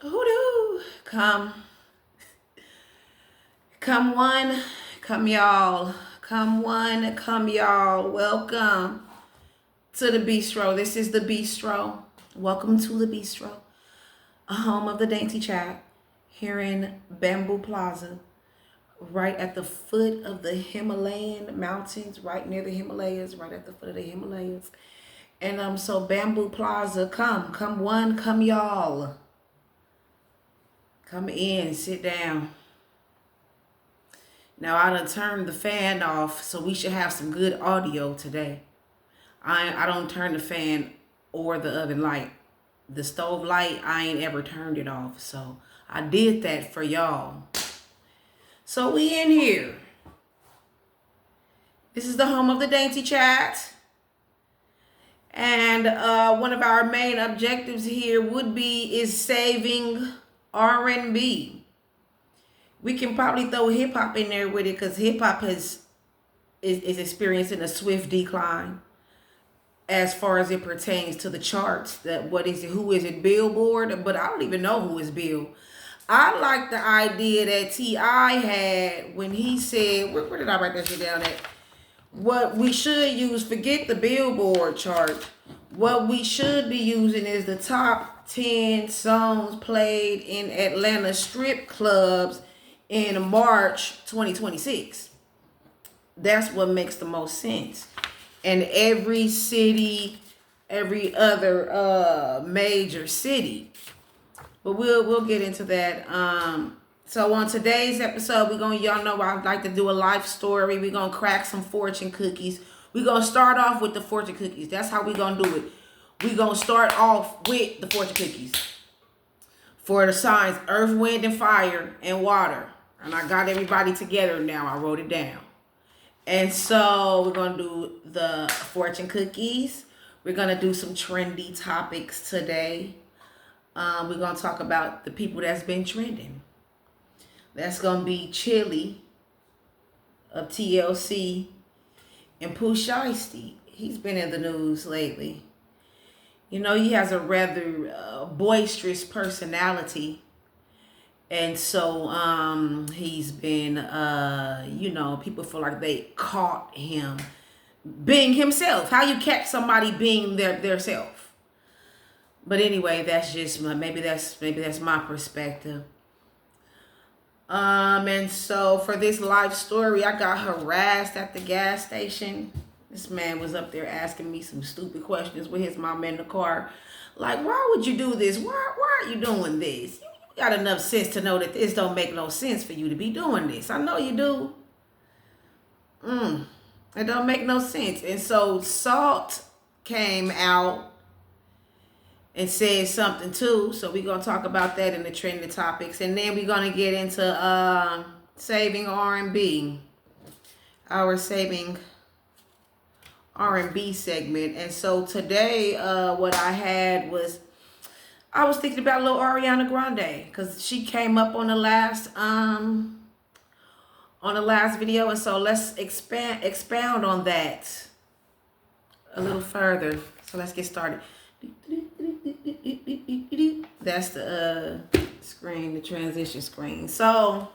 Hoodoo. Come one, come y'all. Come one, come y'all. Welcome to the Bistro. This is the Bistro. Welcome to the Bistro, a home of the dainty child here in Bamboo Plaza, right at the foot of the Himalayan mountains, right near the Himalayas, right at the foot of the Himalayas. And so Bamboo Plaza, come one, come y'all. Come in, sit down. Now I done turned the fan off, so we should have some good audio today. I don't turn the fan or the oven light. The stove light, I ain't ever turned it off. So I did that for y'all. So we in here. This is the home of the dainty chat. And one of our main objectives here is saving R&B. We can probably throw hip hop in there with it because hip hop is experiencing a swift decline as far as it pertains to the charts. That what is it? Who is it? Billboard? But I don't even know who is Bill. I like the idea that T.I. had when he said, where did I write that shit down at? What we should use, forget the Billboard chart. What we should be using is the top 10 songs played in Atlanta strip clubs in March 2026. That's what makes the most sense. And every city, every other major city. But we'll get into that. So on today's episode, y'all know I like to do a life story. We're gonna crack some fortune cookies. We're gonna start off with the fortune cookies. That's how we're gonna do it. We're gonna start off with the fortune cookies. For the signs, earth, wind, and fire, and water. And I got everybody together now. I wrote it down. And so we're going to do the fortune cookies. We're going to do some trendy topics today. We're going to talk about the people that's been trending. That's going to be Chilli of TLC and Pooh. He's been in the news lately. You know, he has a rather boisterous personality. And so he's been, people feel like they caught him being himself. How you catch somebody being their self. But anyway, that's just maybe that's my perspective. And so for this life story, I got harassed at the gas station. This man was up there asking me some stupid questions with his mama in the car. Like, why would you do this? Why are you doing this? You got enough sense to know that this don't make no sense for you to be doing this. I know you do. It don't make no sense. And so Salt came out and said something too. So we're going to talk about that in the trending topics. And then we're going to get into saving R&B. Our saving R&B segment. And so today what I had was, I was thinking about little Ariana Grande because she came up on the last video, and so let's expound on that a little further. So let's get started. That's the screen, the transition screen. So,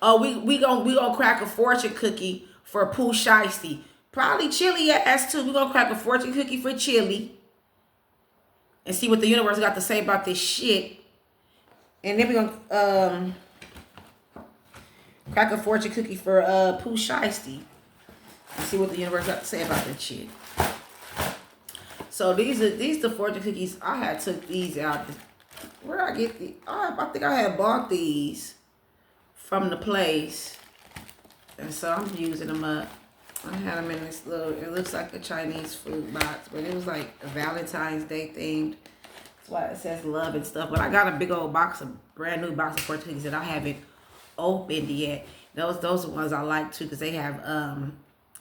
we gonna crack a fortune cookie for Pooh Shiesty. Probably Chilli ass too. We gonna crack a fortune cookie for Chilli. And see what the universe got to say about this shit. And then we're going to crack a fortune cookie for Pooh Shiesty. And see what the universe got to say about that shit. So these the fortune cookies. I had took these out. Where did I get these? I think I had bought these from the place. And so I'm using them up. I had them in this little, it looks like a Chinese food box, but it was like a Valentine's Day themed. That's why it says love and stuff. But I got a big old brand new box of fortune cookies that I haven't opened yet. Those are the ones I like too, because they have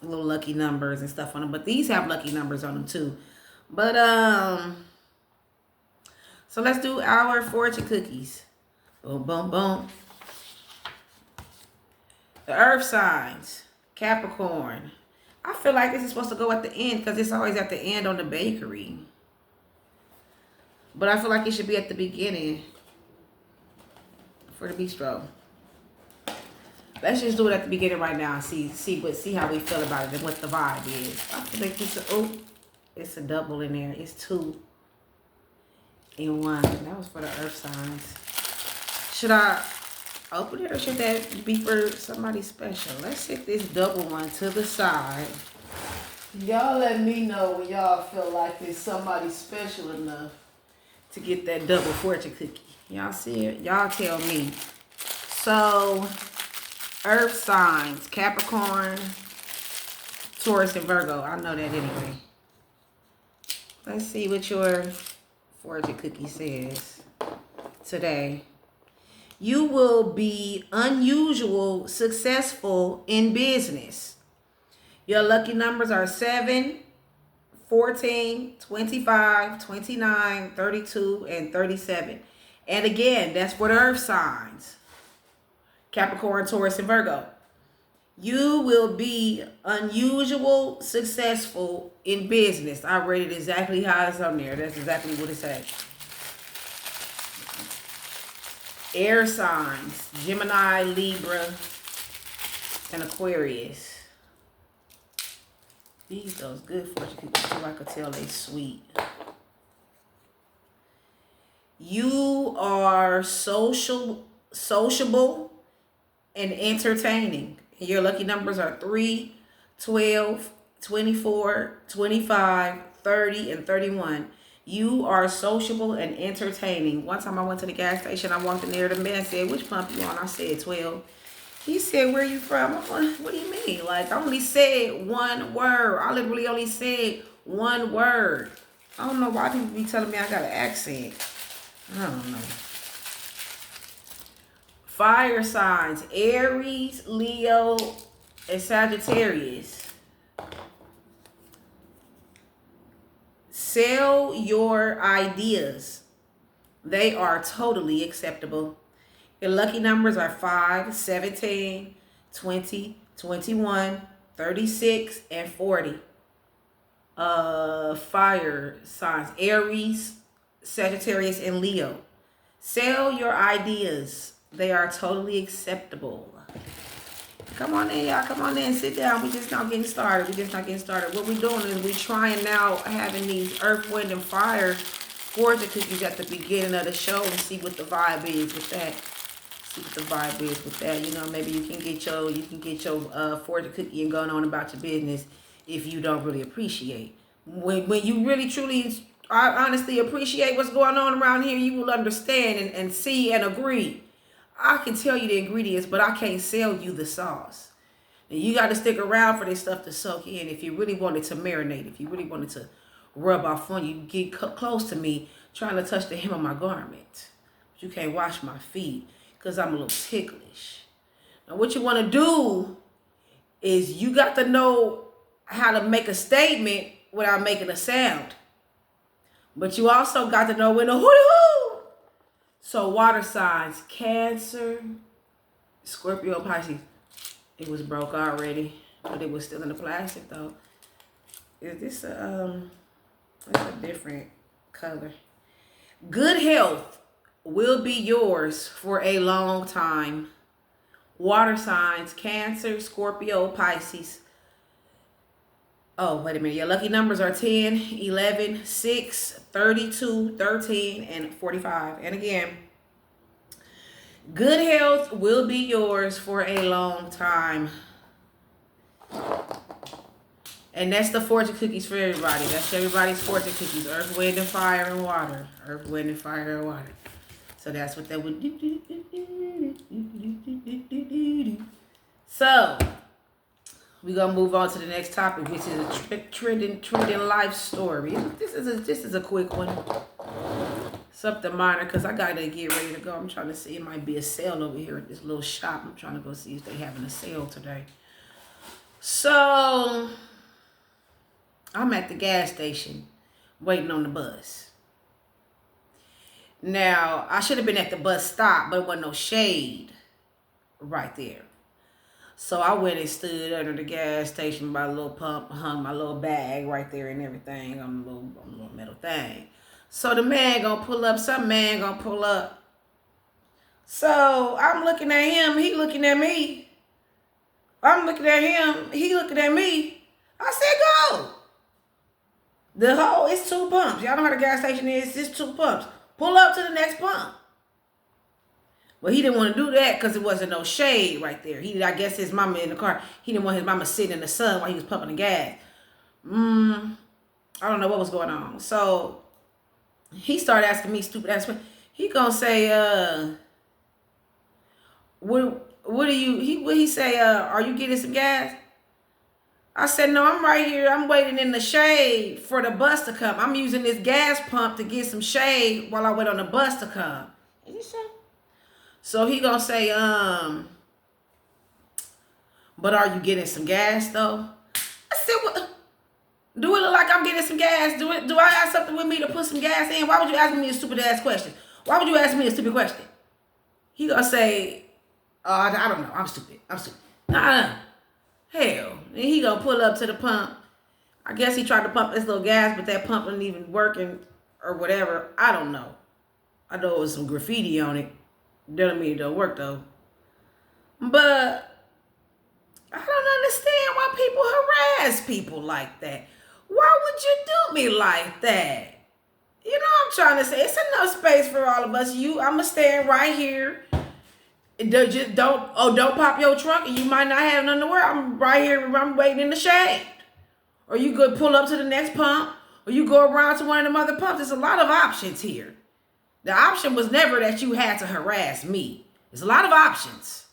little lucky numbers and stuff on them. But these have lucky numbers on them too. But so let's do our fortune cookies. Boom, boom, boom. The earth signs. Capricorn. I feel like this is supposed to go at the end because it's always at the end on the bakery. But I feel like it should be at the beginning for the bistro. Let's just do it at the beginning right now and see how we feel about it and what the vibe is. I feel like it's a double in there. It's 2 in 1. That was for the earth signs. Should I open it or should that be for somebody special? Let's set this double one to the side. Y'all let me know when y'all feel like it's somebody special enough to get that double fortune cookie. Y'all see it? Y'all tell me. So, earth signs, Capricorn, Taurus, and Virgo. I know that anyway. Let's see what your fortune cookie says today. You will be unusual, successful in business. Your lucky numbers are 7, 14, 25, 29, 32, and 37. And again, that's for the earth signs. Capricorn, Taurus, and Virgo. You will be unusual, successful in business. I read it exactly how it's on there. That's exactly what it says. Air signs, Gemini, Libra, and Aquarius. Those good fortune cookies too. I could tell they sweet. You are sociable and entertaining. Your lucky numbers are 3, 12, 24, 25, 30, and 31. You are sociable and entertaining. One time I went to the gas station. I walked in there. The man said, "Which pump you on?" I said, 12. He said, "Where you from?" I'm like, "What do you mean?" Like, I only said one word. I literally only said one word. I don't know why people be telling me I got an accent. I don't know. Fire signs, Aries, Leo, and Sagittarius. Sell your ideas. They are totally acceptable. Your lucky numbers are 5, 17, 20, 21, 36, and 40. Fire signs, Aries, Sagittarius, and Leo. Sell your ideas. They are totally acceptable. Come on in, y'all. Come on in. Sit down. We just not getting started. What we're doing is we're trying now having these earth, wind, and fire fortune cookies at the beginning of the show and see what the vibe is with that. You know, maybe you can get your fortune cookie and going on about your business if you don't really appreciate. When you really truly honestly appreciate what's going on around here, you will understand and see and agree. I can tell you the ingredients, but I can't sell you the sauce. And you got to stick around for this stuff to soak in. If you really wanted to marinate, if you really wanted to rub off on you, get close to me trying to touch the hem of my garment. But you can't wash my feet because I'm a little ticklish. Now, what you want to do is you got to know how to make a statement without making a sound. But you also got to know when to hoo-hoo. So water signs, Cancer, Scorpio, Pisces. It was broke already, but it was still in the plastic though. Is this it's a different color. Good health will be yours for a long time. Water signs, Cancer, Scorpio, Pisces. Oh, wait a minute. Your lucky numbers are 10, 11, 6, 32, 13, and 45. And again, good health will be yours for a long time. And that's the fortune cookies for everybody. That's everybody's fortune cookies. Earth, wind, and fire, and water. Earth, wind, and fire, and water. So that's what that would do. So we're gonna move on to the next topic, which is a trending life story. This is a quick one. Something minor, because I gotta get ready to go. I'm trying to see, it might be a sale over here at this little shop. I'm trying to go see if they're having a sale today. So I'm at the gas station waiting on the bus. Now, I should have been at the bus stop, but it wasn't no shade right there. So I went and stood under the gas station by the little pump, hung my little bag right there and everything on the little metal thing. So the man gonna pull up, some man gonna pull up. So I'm looking at him, he looking at me. I'm looking at him, he looking at me. I said, go. The whole, it's 2 pumps. Y'all know how the gas station is, it's 2 pumps. Pull up to the next pump. Well, he didn't want to do that because there wasn't no shade right there. I guess his mama in the car. He didn't want his mama sitting in the sun while he was pumping the gas. I don't know what was going on. So he started asking me stupid ass questions. He gonna say, what do you? He say, are you getting some gas? I said, no, I'm right here. I'm waiting in the shade for the bus to come. I'm using this gas pump to get some shade while I wait on the bus to come. Is he sure? So he gonna say, but are you getting some gas though? I said, what? Do it look like I'm getting some gas? Do I have something with me to put some gas in? Why would you ask me a stupid ass question? Why would you ask me a stupid question? He gonna say, I don't know. I'm stupid. Nah. Hell. Then he gonna pull up to the pump. I guess he tried to pump this little gas, but that pump wasn't even working or whatever. I don't know. I know it was some graffiti on it. Doesn't mean it don't work though. But I don't understand why people harass people like that. Why would you do me like that? You know what I'm trying to say? It's enough space for all of us. I'ma stand right here. Don't pop your trunk and you might not have nothing to wear. I'm right here, I'm waiting in the shade. Or you could pull up to the next pump, or you go around to one of them other pumps. There's a lot of options here. The option was never that you had to harass me. There's a lot of options.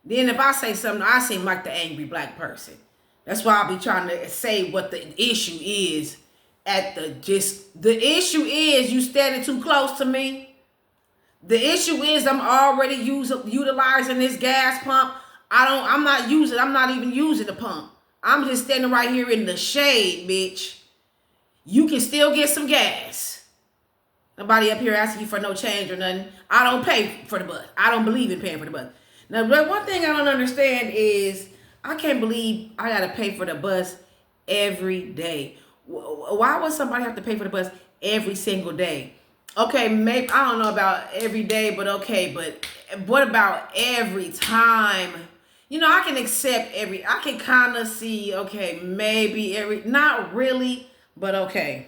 Then if I say something, I seem like the angry black person. That's why I'll be trying to say what the issue is the issue is you standing too close to me. The issue is I'm already utilizing this gas pump. I'm not even using the pump. I'm just standing right here in the shade, bitch. You can still get some gas. Nobody up here asking you for no change or nothing. I don't pay for the bus. I don't believe in paying for the bus. Now, one thing I don't understand is I can't believe I got to pay for the bus every day. Why would somebody have to pay for the bus every single day? Okay, maybe, I don't know about every day, but okay, but what about every time? You know, I can accept I can kind of see, okay, maybe not really, but okay.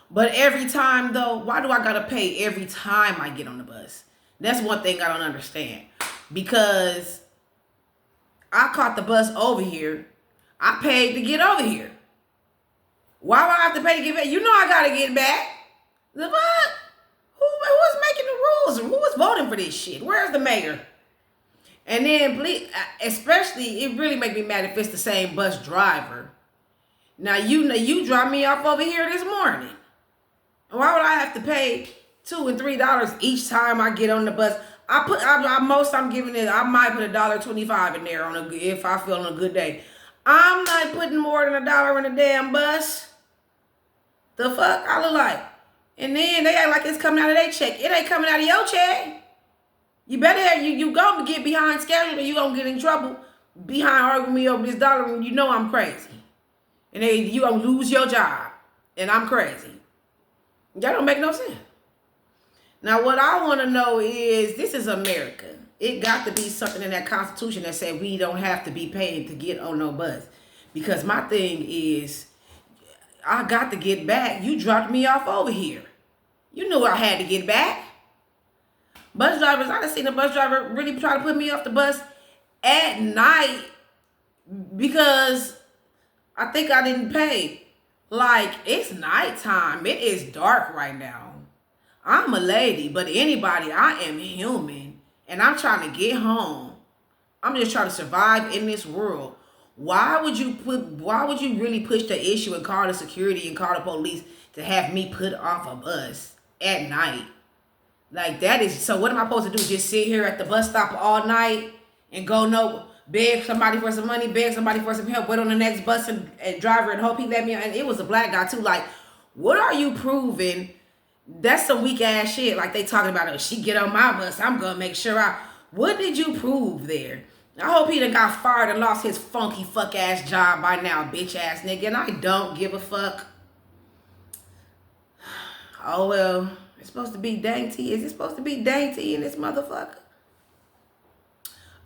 But every time though, why do I gotta pay every time I get on the bus? That's one thing I don't understand. Because I caught the bus over here. I paid to get over here. Why do I have to pay to get back? You know I gotta get back. The what? Who's making the rules? Who was voting for this shit? Where's the mayor? And then, especially, it really make me mad if it's the same bus driver. Now, you dropped me off over here this morning. Why would I have to pay $2 and $3 each time I get on the bus? I might put $1.25 in there if I feel on a good day. I'm not putting more than $1 in a damn bus. The fuck I look like? And then they act like it's coming out of their check. It ain't coming out of your check. You better you gonna get behind schedule or you gonna get in trouble behind arguing me over this dollar when you know I'm crazy. And you gonna lose your job. And I'm crazy. That don't make no sense. Now, what I want to know is, this is America. It got to be something in that Constitution that said we don't have to be paid to get on no bus. Because my thing is, I got to get back. You dropped me off over here. You knew I had to get back. Bus drivers, I done seen a bus driver really try to put me off the bus at night because I think I didn't pay. Like, it's nighttime. It is dark right now. I'm a lady, but anybody, I am human. And I'm trying to get home. I'm just trying to survive in this world. Why would you really push the issue and call the security and call the police to have me put off a bus at night? Like, that is, so what am I supposed to do? Just sit here at the bus stop all night and beg somebody for some money, beg somebody for some help, wait on the next bus and driver and hope he let me on. And it was a black guy too. Like, what are you proving? That's some weak ass shit. Like they talking about, if she get on my bus, I'm gonna make sure what did you prove there? I hope he done got fired and lost his funky fuck ass job by now, bitch ass nigga. And I don't give a fuck. Oh well, it's supposed to be dainty. Is it supposed to be dainty in this motherfucker?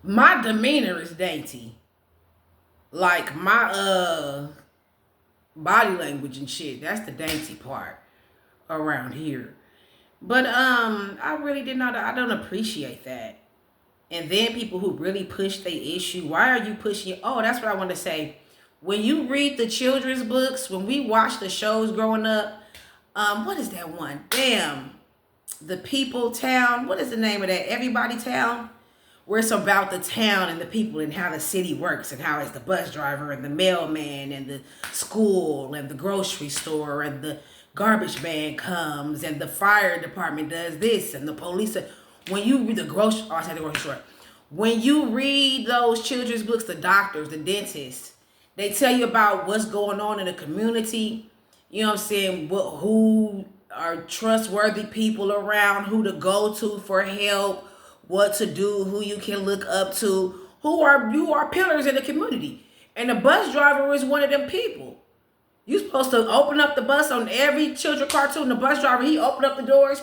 My demeanor is dainty. Like my body language and shit. That's the dainty part around here. But I really did not. I don't appreciate that. And then people who really push the issue. Why are you pushing it? Oh, that's what I want to say. When you read the children's books, when we watch the shows growing up, what is that one? Damn, the People Town. What is the name of that? Everybody Town, where it's about the town and the people and how the city works and how it's the bus driver and the mailman and the school and the grocery store and the garbage man comes and the fire department does this and the police. When you read the grocery, oh, I said the grocery store. When you read those children's books, the doctors, the dentists, they tell you about what's going on in the community. You know what I'm saying? Who are trustworthy people around, who to go to for help, what to do, who you can look up to, who are pillars in the community. And the bus driver is one of them people. You supposed to open up the bus on every children cartoon. The bus driver, he opened up the doors.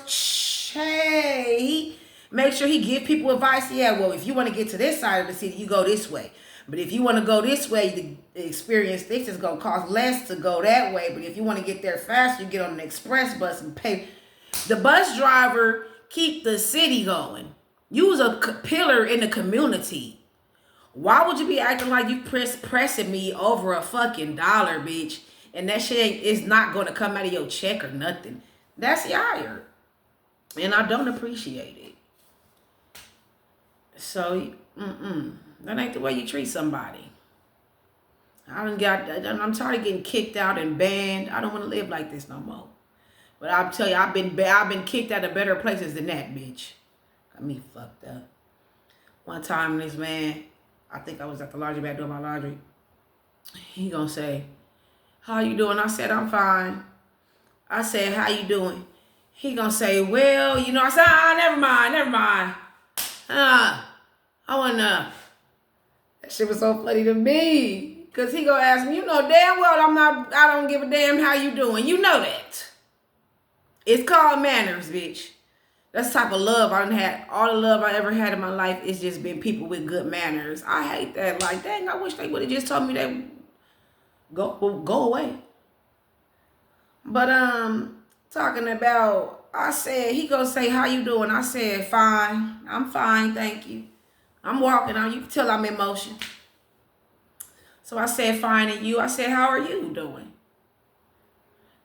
Hey, he make sure he give people advice. Yeah, well, if you want to get to this side of the city, you go this way. But if you want to go this way, the experience this is going to cost less to go that way. But if you want to get there faster, you get on an express bus and pay. The bus driver keep the city going. You was a pillar in the community. Why would you be acting like you pressing me over a fucking dollar, bitch? And that shit is not going to come out of your check or nothing. That's yire. And I don't appreciate it. So, that ain't the way you treat somebody. I'm tired of getting kicked out and banned. I don't want to live like this no more. But I'll tell you, I've been kicked out of better places than that, bitch. Got me fucked up. One time, this man, I think I was at the laundromat doing my laundry. He gonna say, "How you doing?" I said, "I'm fine." I said, "How you doing?" He gonna say, "Well, you know." I said, never mind. I wanna. That shit was so funny to me. Cause he gonna ask me, you know damn well I don't give a damn how you doing. You know that. It's called manners, bitch. That's the type of love I done had. All the love I ever had in my life is just been people with good manners. I hate that. Like, dang, I wish they would have just told me that go away. But talking about, I said, he gonna say, "How you doing?" I said, "Fine. I'm fine, thank you. I'm walking on. You can tell I'm in motion." So I said, "Fine, and you?" I said, "How are you doing?"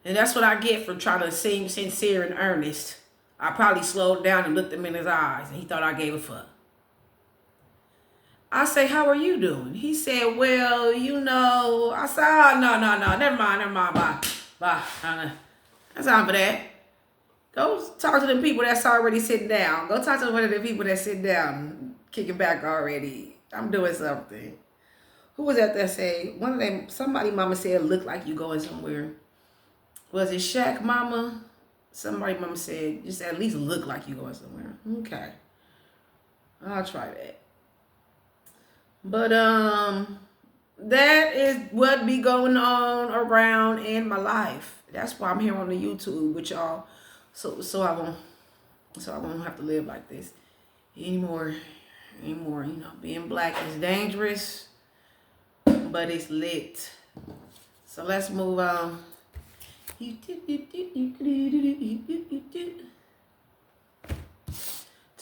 And that's what I get for trying to seem sincere and earnest. I probably slowed down and looked him in his eyes, and he thought I gave a fuck. I say, "How are you doing?" He said, "Well, you know." I said, "Oh, no. Never mind. Bye. That's time for that. Go talk to them people that's already sitting down. Go talk to one of the people that's sitting down, kicking back already. I'm doing something." Who was that said? One of them, somebody mama said, "Look like you going somewhere." Was it Shaq mama? Somebody mama said, "Just at least look like you going somewhere." Okay. I'll try that. But that is what be going on around in my life. That's why I'm here on the YouTube with y'all. So I won't have to live like this anymore. You know, being black is dangerous, but it's lit. So let's move on. To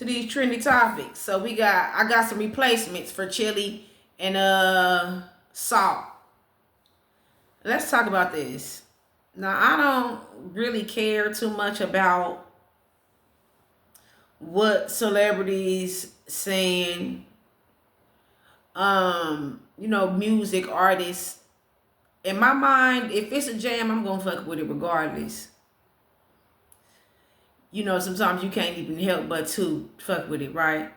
these trendy topics. So I got some replacements for chili and salt. Let's talk about this. Now, I don't really care too much about what celebrities saying, music artists. In my mind, if it's a jam, I'm gonna fuck with it regardless. You know, sometimes you can't even help but to fuck with it, right?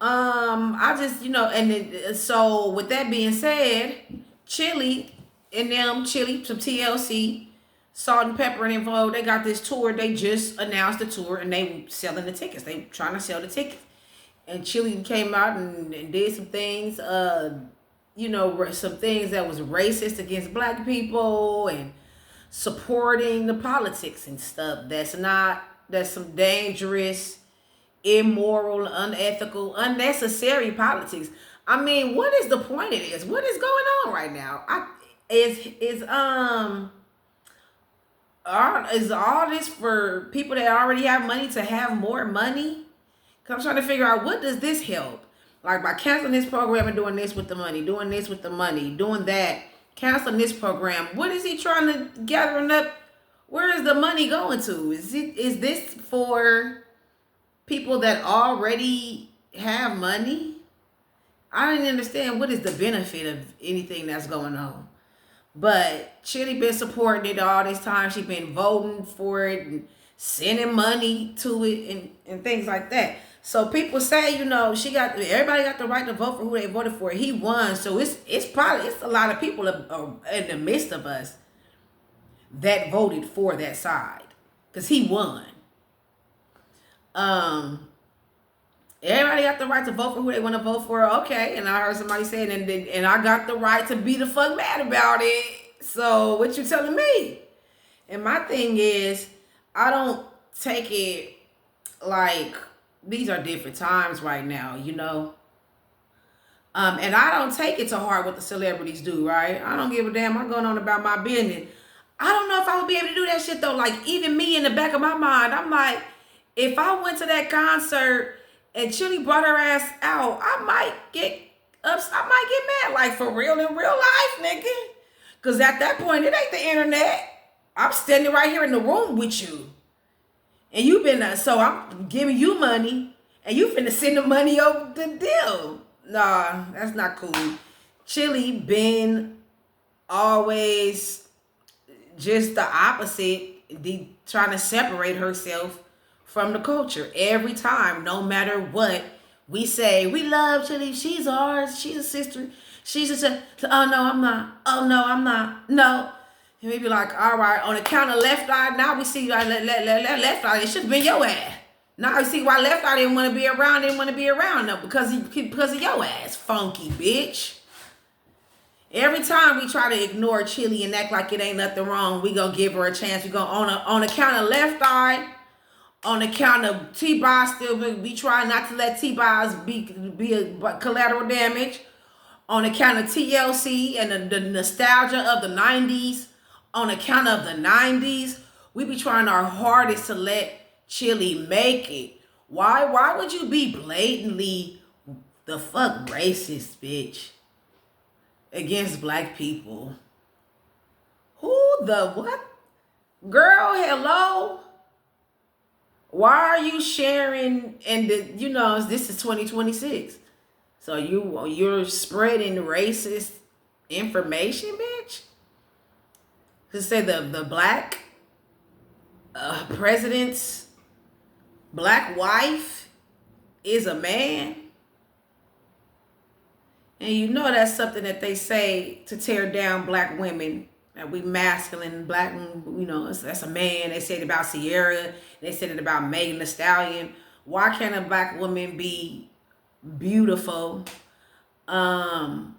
I just, so with that being said, Chilli, some TLC, Salt and Pepper and Involve, they got this tour. They just announced the tour and they selling the tickets. They trying to sell the tickets. And Chilli came out and did some things, some things that was racist against black people and supporting the politics and stuff. That's some dangerous, immoral, unethical, unnecessary politics. I mean, what is the point of this? What is going on right now? Is all this for people that already have money to have more money? Cause I'm trying to figure out, what does this help? Like, by canceling this program and doing this with the money, doing this with the money, doing that, canceling this program. What is he trying to gathering up? Where is the money going to? Is this for people that already have money? I didn't understand what is the benefit of anything that's going on. But Chilli been supporting it all this time. She been voting for it and sending money to it and things like that. So people say, everybody got the right to vote for who they voted for. He won, so it's probably a lot of people in the midst of us that voted for that side because he won. Everybody got the right to vote for who they want to vote for. Okay, and I heard somebody saying, and I got the right to be the fuck mad about it. So what you telling me? And my thing is, I don't take it like these are different times right now, and I don't take it to heart what the celebrities do, right? I don't give a damn. I'm going on about my business. I don't know if I would be able to do that shit though. Like, even me, in the back of my mind, I'm like, if I went to that concert and Chilli brought her ass out, I might get mad, like, for real, in real life, nigga. Because at that point, it ain't the internet. I'm standing right here in the room with you. And so I'm giving you money, and you finna send the money over the deal. Nah, that's not cool. Chilli been always just the opposite, trying to separate herself from the culture every time, no matter what. We say, we love Chilli, she's ours, she's a sister, she's just oh no, I'm not, oh no, I'm not, no. And we be like, all right, on the count of left eye, now we see like left eye, it should have been your ass. Now you see why left eye didn't want to be around, no, because of your ass, funky bitch. Every time we try to ignore Chilli and act like it ain't nothing wrong, we gonna give her a chance. We gonna on the count of left eye, on the count of T-Boz, still be trying not to let T-Boz be a collateral damage. On the count of TLC and the nostalgia of the 90s. On account of the 90s, we be trying our hardest to let Chilli make it. Why would you be blatantly the fuck racist, bitch, against black people? Who the what? Girl, hello? Why are you sharing, and this is 2026. So you're spreading racist information, bitch? To say the black president's black wife is a man. And that's something that they say to tear down black women. That we masculine, black, that's a man. They said it about Sierra. They said it about Megan Thee Stallion. Why can't a black woman be beautiful, tall,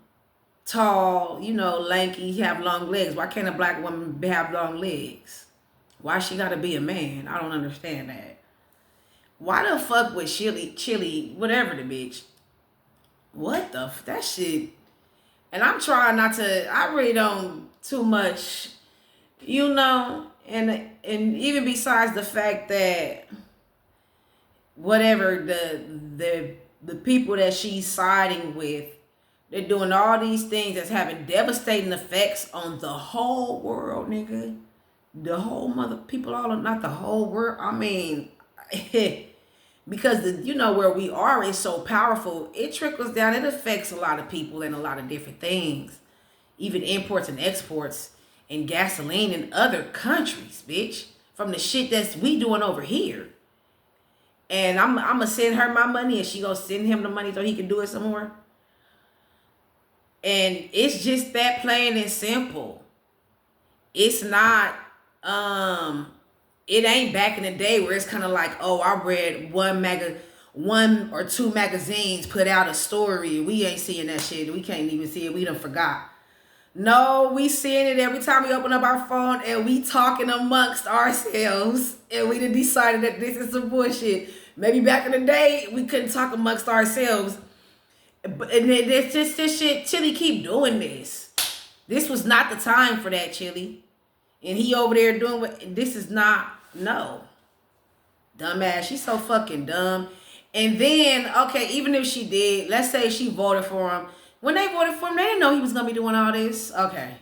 lanky, have long legs? Why can't a black woman have long legs? Why she gotta be a man? I don't understand that. Why the fuck with Chilli, whatever the bitch? What that shit? And I'm trying not to. I really don't too much, and even besides the fact that whatever the people that she's siding with, they're doing all these things that's having devastating effects on the whole world, nigga. The whole people, not the whole world. I mean, because where we are is so powerful. It trickles down. It affects a lot of people and a lot of different things, even imports and exports, and gasoline in other countries, bitch. From the shit that's we doing over here. And I'm gonna send her my money, and she gonna send him the money so he can do it some more. And it's just that plain and simple. It's not, it ain't back in the day where it's kind of like, oh, I read one or two magazines put out a story. We ain't seeing that shit. We can't even see it. We done forgot. No, we seeing it every time we open up our phone and we talking amongst ourselves and we done decided that this is some bullshit. Maybe back in the day we couldn't talk amongst ourselves. But and it's just this shit, Chilli keep doing this. This was not the time for that, Chilli. And he over there doing what this is not, no. Dumbass, she's so fucking dumb. And then, okay, even if she did, let's say she voted for him. When they voted for him, they didn't know he was gonna be doing all this. Okay.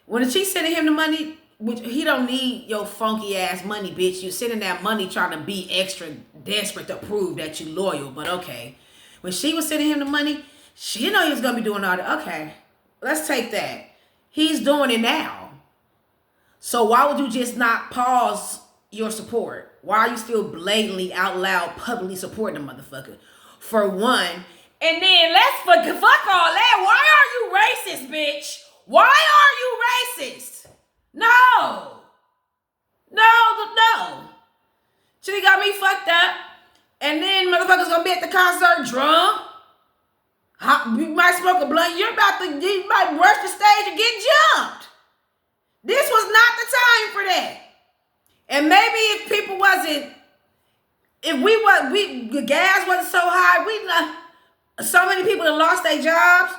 When she sending him the money, which he don't need your funky ass money, bitch. You sending that money trying to be extra desperate to prove that you loyal, but okay. When she was sending him the money, she didn't know he was gonna be doing all that. Okay, let's take that. He's doing it now. So why would you just not pause your support? Why are you still blatantly out loud publicly supporting the motherfucker? For one. And then let's fuck all that. Why are you racist, bitch? Why are you racist? No. She got me fucked up. And then motherfuckers gonna be at the concert drunk. You might smoke a blunt. You might rush the stage and get jumped. This was not the time for that. And maybe if people wasn't, the gas wasn't so high, so many people that lost their jobs,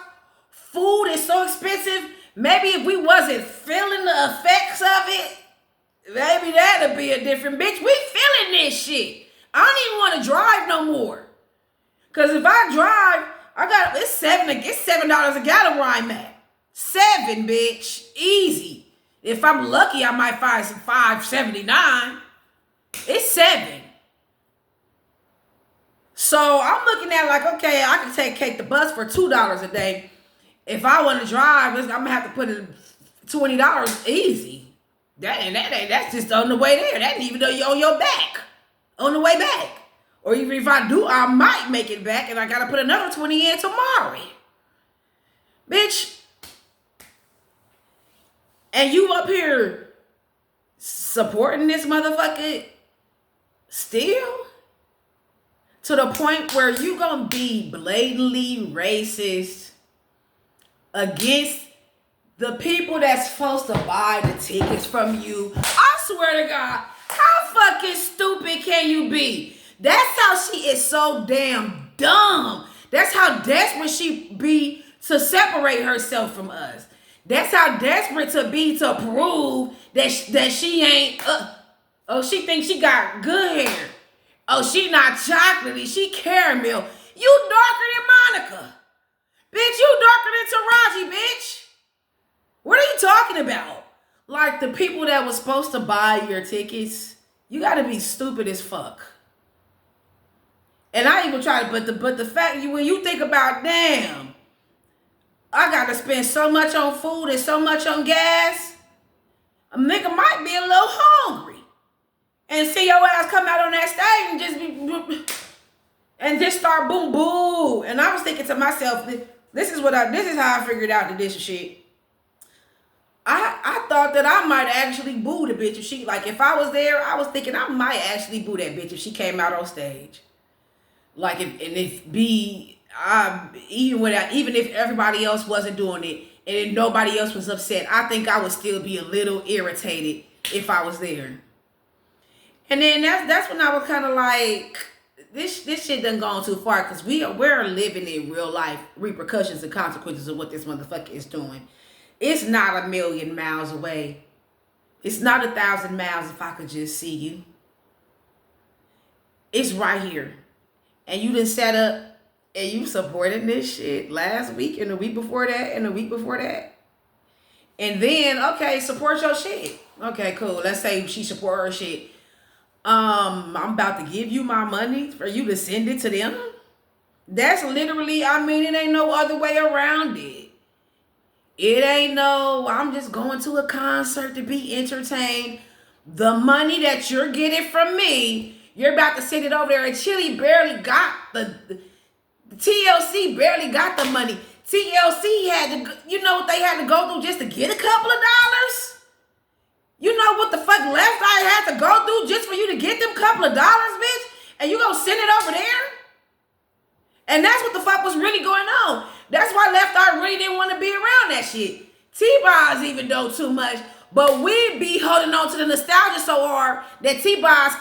food is so expensive, maybe if we wasn't feeling the effects of it, maybe that'd be a different bitch. We feeling this shit. I don't even want to drive no more. Cause if I drive, it's $7 a gallon where I'm at. $7, bitch. Easy. If I'm lucky, I might find some $5.79. It's $7. So I'm looking at like, okay, I can take the bus for $2 a day. If I want to drive, I'm gonna have to put in $20 easy. That's just on the way there. That ain't even though you're on your back, on the way back. Or even if I do, I might make it back and I gotta put another 20 in tomorrow. Bitch. And you up here supporting this motherfucker still? To the point where you gonna be blatantly racist against the people that's supposed to buy the tickets from you. I swear to God, how fucking stupid can you be? That's how she is so damn dumb. That's how desperate she be to separate herself from us. That's how desperate to be to prove that she ain't, she thinks she got good hair. Oh, she not chocolatey, she caramel. You darker than Monica. Bitch, you darker than Taraji, bitch. What are you talking about? Like the people that was supposed to buy your tickets, you gotta be stupid as fuck. And I even tried, but the fact when you think about, damn, I gotta spend so much on food and so much on gas, a nigga might be a little hungry. And see your ass come out on that stage and just start boom boom. And I was thinking to myself, this is how I figured out that this shit. I thought that I might actually boo the bitch if she, like if I was there, I was thinking I might actually boo that bitch if she came out on stage. Like even if everybody else wasn't doing it and if nobody else was upset, I think I would still be a little irritated if I was there. And then that's when I was kind of like, this shit done gone too far because we're living in real life repercussions and consequences of what this motherfucker is doing. It's not 1,000,000 miles away. It's not 1,000 miles if I could just see you. It's right here. And you done set up and you supported this shit last week and the week before that and the week before that. And then, okay, support your shit. Okay, cool. Let's say she support her shit. I'm about to give you my money for you to send it to them. That's literally, it ain't no other way around it. It ain't no, I'm just going to a concert to be entertained. The money that you're getting from me, you're about to send it over there. And Chilli barely got the TLC barely got the money. TLC had to, you know what they had to go through just to get a couple of dollars? You know what the fuck left I had to go through just for you to get them couple of dollars, bitch? And you gonna send it over there? And that's what the fuck was really going on. That's why Left Eye really didn't want to be around that shit. T-Boz even know too much, but we be holding on to the nostalgia so hard that T-Boz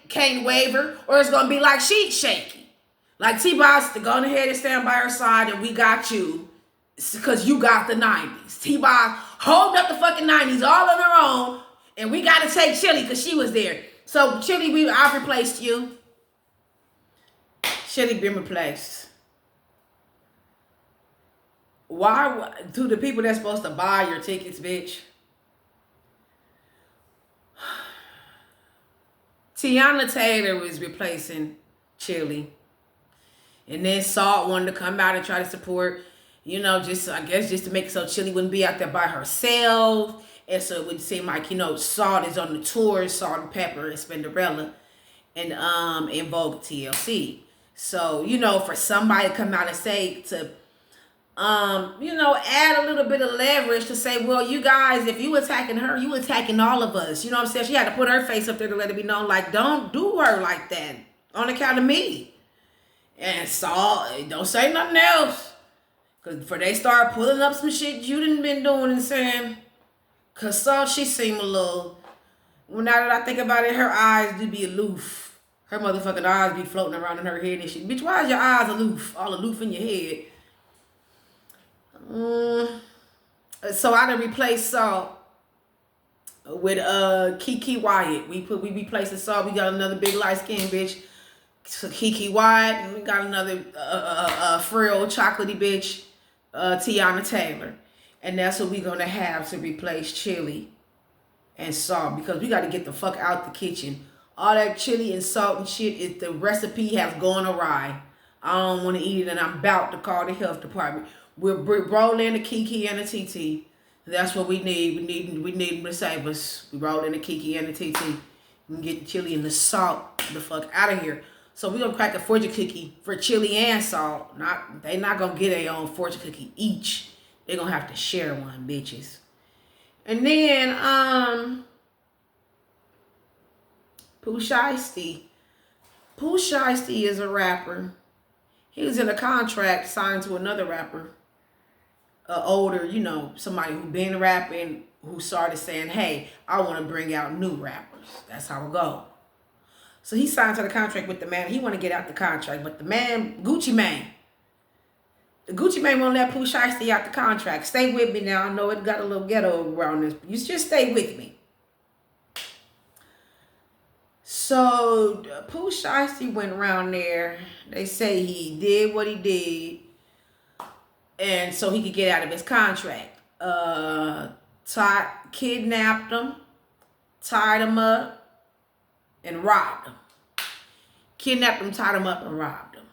can't waver, or it's gonna be like sheet shaky. Like T-Boz to go ahead and stand by her side, and we got you, because you got the 90s. T-Boz hold up the fucking 90s all on her own, and we gotta take Chilli because she was there. So Chilli, I've replaced you. Chilli been replaced. Why, to the people that's supposed to buy your tickets, bitch? Tiana Taylor was replacing Chilli. And then Salt wanted to come out and try to support, just, I guess, just to make it so Chilli wouldn't be out there by herself. And so it would seem like, Salt is on the tour, Salt and Pepper and Spinderella, and in Vogue TLC. So, for somebody to come out and say to, add a little bit of leverage to say, well, you guys, if you attacking her, you attacking all of us. You know what I'm saying? She had to put her face up there to let it be known, like, don't do her like that on account of me. And Saul, don't say nothing else. Because before they start pulling up some shit you done been doing and saying, because Saul, she seemed a little, well, now that I think about it, her eyes do be aloof. Her motherfucking eyes be floating around in her head and shit. Bitch, why is your eyes aloof? All aloof in your head. So I done replaced Salt with Kiki Wyatt. We replaced the Salt. We got another big light skinned bitch. So Kiki Wyatt, and we got another frail chocolatey bitch, Tiana Taylor. And that's what we gonna have to replace Chilli and Salt, because we gotta get the fuck out the kitchen. All that chili and salt and shit, is the recipe has gone awry. I don't want to eat it, and I'm about to call the health department. We're rolling the Kiki and the TT. That's what we need. We need them to save us. We roll in the Kiki and the TT. We can get the chili and the salt the fuck out of here. So we're gonna crack a fortune cookie for Chilli and Salt. They not gonna get their own fortune cookie each. They're gonna have to share one, bitches. And then Pooh Shiesty. Pooh Shiesty is a rapper. He was in a contract signed to another rapper. Older, somebody who been rapping, who started saying, hey, I want to bring out new rappers. That's how it go. So he signed to the contract with the man. He want to get out the contract, but the man, Gucci Mane won't let Pooh Shiesty out the contract. Stay with me now. I know it got a little ghetto around this, but you just stay with me. So Pooh Shiesty went around there. They say he did what he did, and so he could get out of his contract. Kidnapped him, tied him up, and robbed him. Kidnapped him, tied him up, and robbed him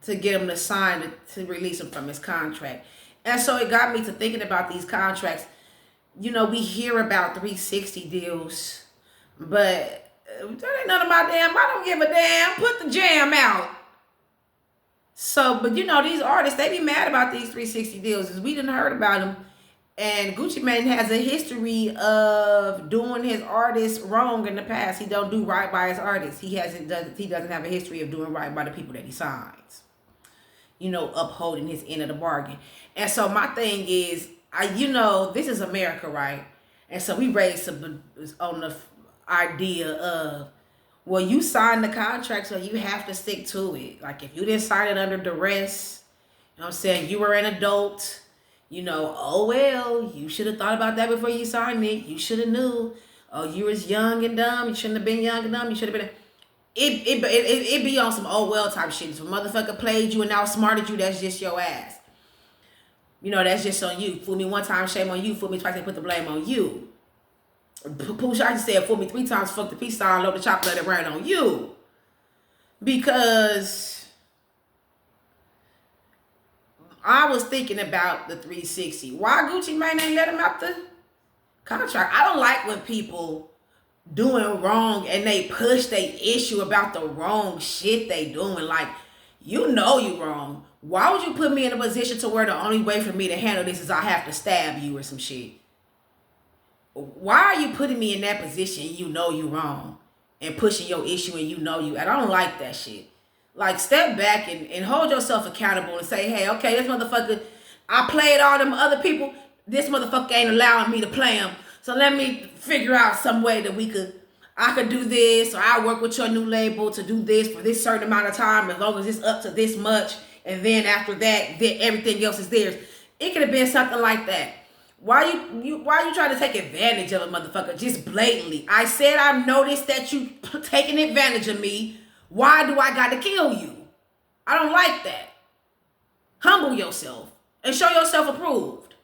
to get him to sign to release him from his contract. And so it got me to thinking about these contracts. We hear about 360 deals, but that ain't none of my damn. I don't give a damn. Put the jam out. So, but these artists, they be mad about these 360 deals, because we done heard about them. And Gucci Mane has a history of doing his artists wrong in the past. He don't do right by his artists. He doesn't have a history of doing right by the people that he signs. Upholding his end of the bargain. And so my thing is, this is America, right? And so we raised on the idea of, well, you signed the contract, so you have to stick to it. Like, if you didn't sign it under duress, I'm saying, you were an adult, oh well, you should have thought about that before you signed it. You should have knew. Oh, you was young and dumb. You shouldn't have been young and dumb. You should have been. It be on some oh well type shit. If a motherfucker played you and outsmarted you, that's just your ass. That's just on you. Fool me one time, shame on you. Fool me twice, they put the blame on you. Pooh Shiesty said, fool me 3 times, fuck the peace sign, load the chopper, let it rain on you. Because I was thinking about the 360. Why Gucci Mane ain't let him out the contract? I don't like when people doing wrong and they push they issue about the wrong shit they doing. Like, you wrong. Why would you put me in a position to where the only way for me to handle this is I have to stab you or some shit? Why are you putting me in that position? You wrong, and pushing your issue, and you. I don't like that shit. Like, step back and hold yourself accountable and say, hey, okay, this motherfucker, I played all them other people. this motherfucker ain't allowing me to play him. So let me figure out some way that I could do this, or I'll work with your new label to do this for this certain amount of time, as long as it's up to this much, and then after that, then everything else is theirs. It could have been something like that. Why you trying to take advantage of a motherfucker just blatantly? I said I noticed that you taking advantage of me. Why do I got to kill you? I don't like that. Humble yourself and show yourself approved.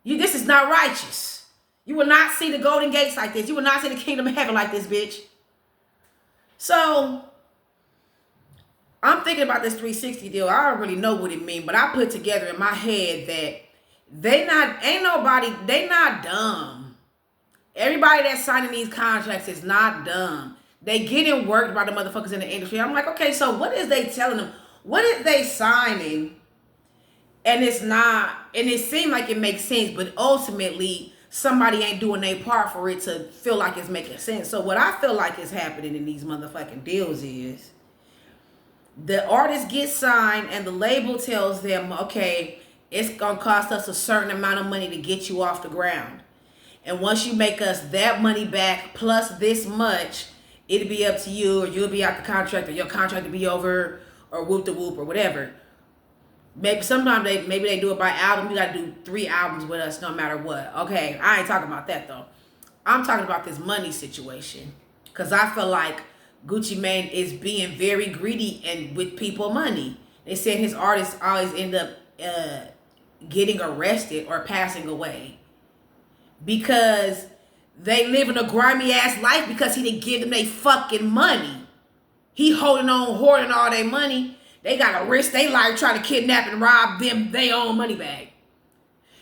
This is not righteous. You will not see the golden gates like this. You will not see the kingdom of heaven like this, bitch. So, I'm thinking about this 360 deal. I don't really know what it means, but I put together in my head that they not dumb. Everybody that's signing these contracts is not dumb. They getting worked by the motherfuckers in the industry. I'm like, okay, so what is they telling them? What is they signing? And it's not, and it seemed like it makes sense, but ultimately somebody ain't doing their part for it to feel like it's making sense. So what I feel like is happening in these motherfucking deals is the artist gets signed and the label tells them, okay, it's gonna cost us a certain amount of money to get you off the ground. And once you make us that money back plus this much, it'll be up to you, or you'll be out the contract, or your contract will be over, or whoop the whoop, or whatever. Maybe sometimes they do it by album. You gotta do 3 albums with us no matter what. Okay, I ain't talking about that though. I'm talking about this money situation. Cause I feel like Gucci Mane is being very greedy and with people money. They said his artists always end up getting arrested or passing away because they live in a grimy ass life because he didn't give them their fucking money. He holding on, hoarding all their money. They gotta risk their life trying to kidnap and rob them their own money bag.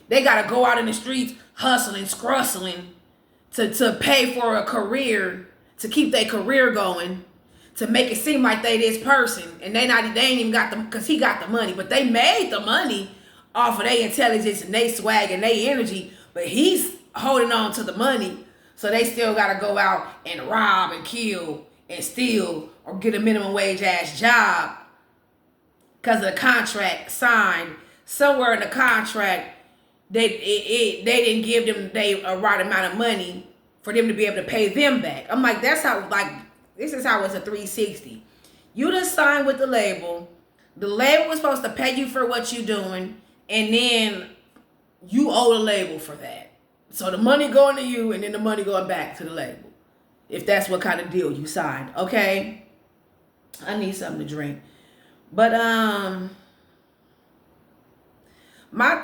They gotta go out in the streets hustling, scrustling to pay for a career, to keep their career going, to make it seem like they this person. And they ain't even got them, because he got the money. But they made the money off of their intelligence and their swag and their energy. But he's holding on to the money. So they still gotta go out and rob and kill and steal or get a minimum wage ass job. Because of the contract signed, somewhere in the contract, they didn't give them a right amount of money for them to be able to pay them back. I'm like, this is how it's a 360. You done signed with the label. The label was supposed to pay you for what you're doing, and then you owe the label for that. So the money going to you, and then the money going back to the label. If that's what kind of deal you signed, okay? I need something to drink. But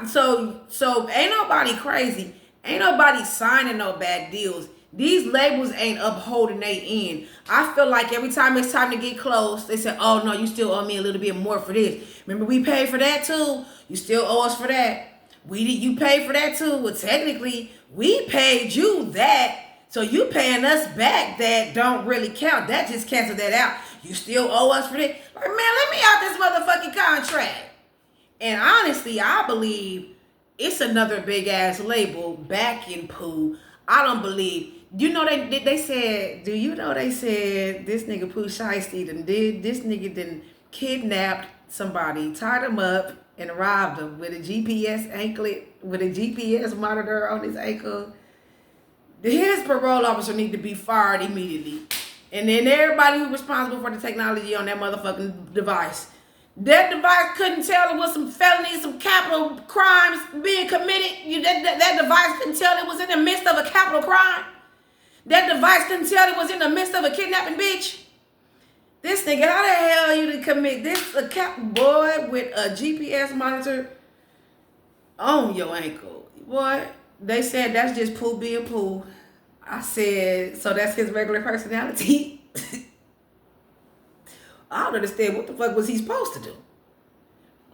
so ain't nobody crazy. Ain't nobody signing no bad deals. These labels ain't upholding their end. I feel like every time it's time to get close, they say, oh no, you still owe me a little bit more for this. Remember we paid for that too? You still owe us for that. You paid for that too. Well, technically, we paid you that. So you paying us back that don't really count. That just cancel that out. You still owe us for this. Like, man, let me out this motherfucking contract. And honestly, I believe it's another big ass label backing Pooh. I don't believe. They said, do you know they said this nigga Pooh Shiesty this nigga kidnapped somebody, tied him up, and robbed him with a GPS anklet, with a GPS monitor on his ankle. His parole officer need to be fired immediately. And then everybody who's responsible for the technology on that motherfucking device. That device couldn't tell it was some felonies, some capital crimes being committed. That device couldn't tell it was in the midst of a capital crime. That device couldn't tell it was in the midst of a kidnapping, bitch. This nigga, how the hell you to commit this boy with a GPS monitor on your ankle? Boy, they said that's just Pooh being Pooh. I said, so that's his regular personality? I don't understand what the fuck was he supposed to do.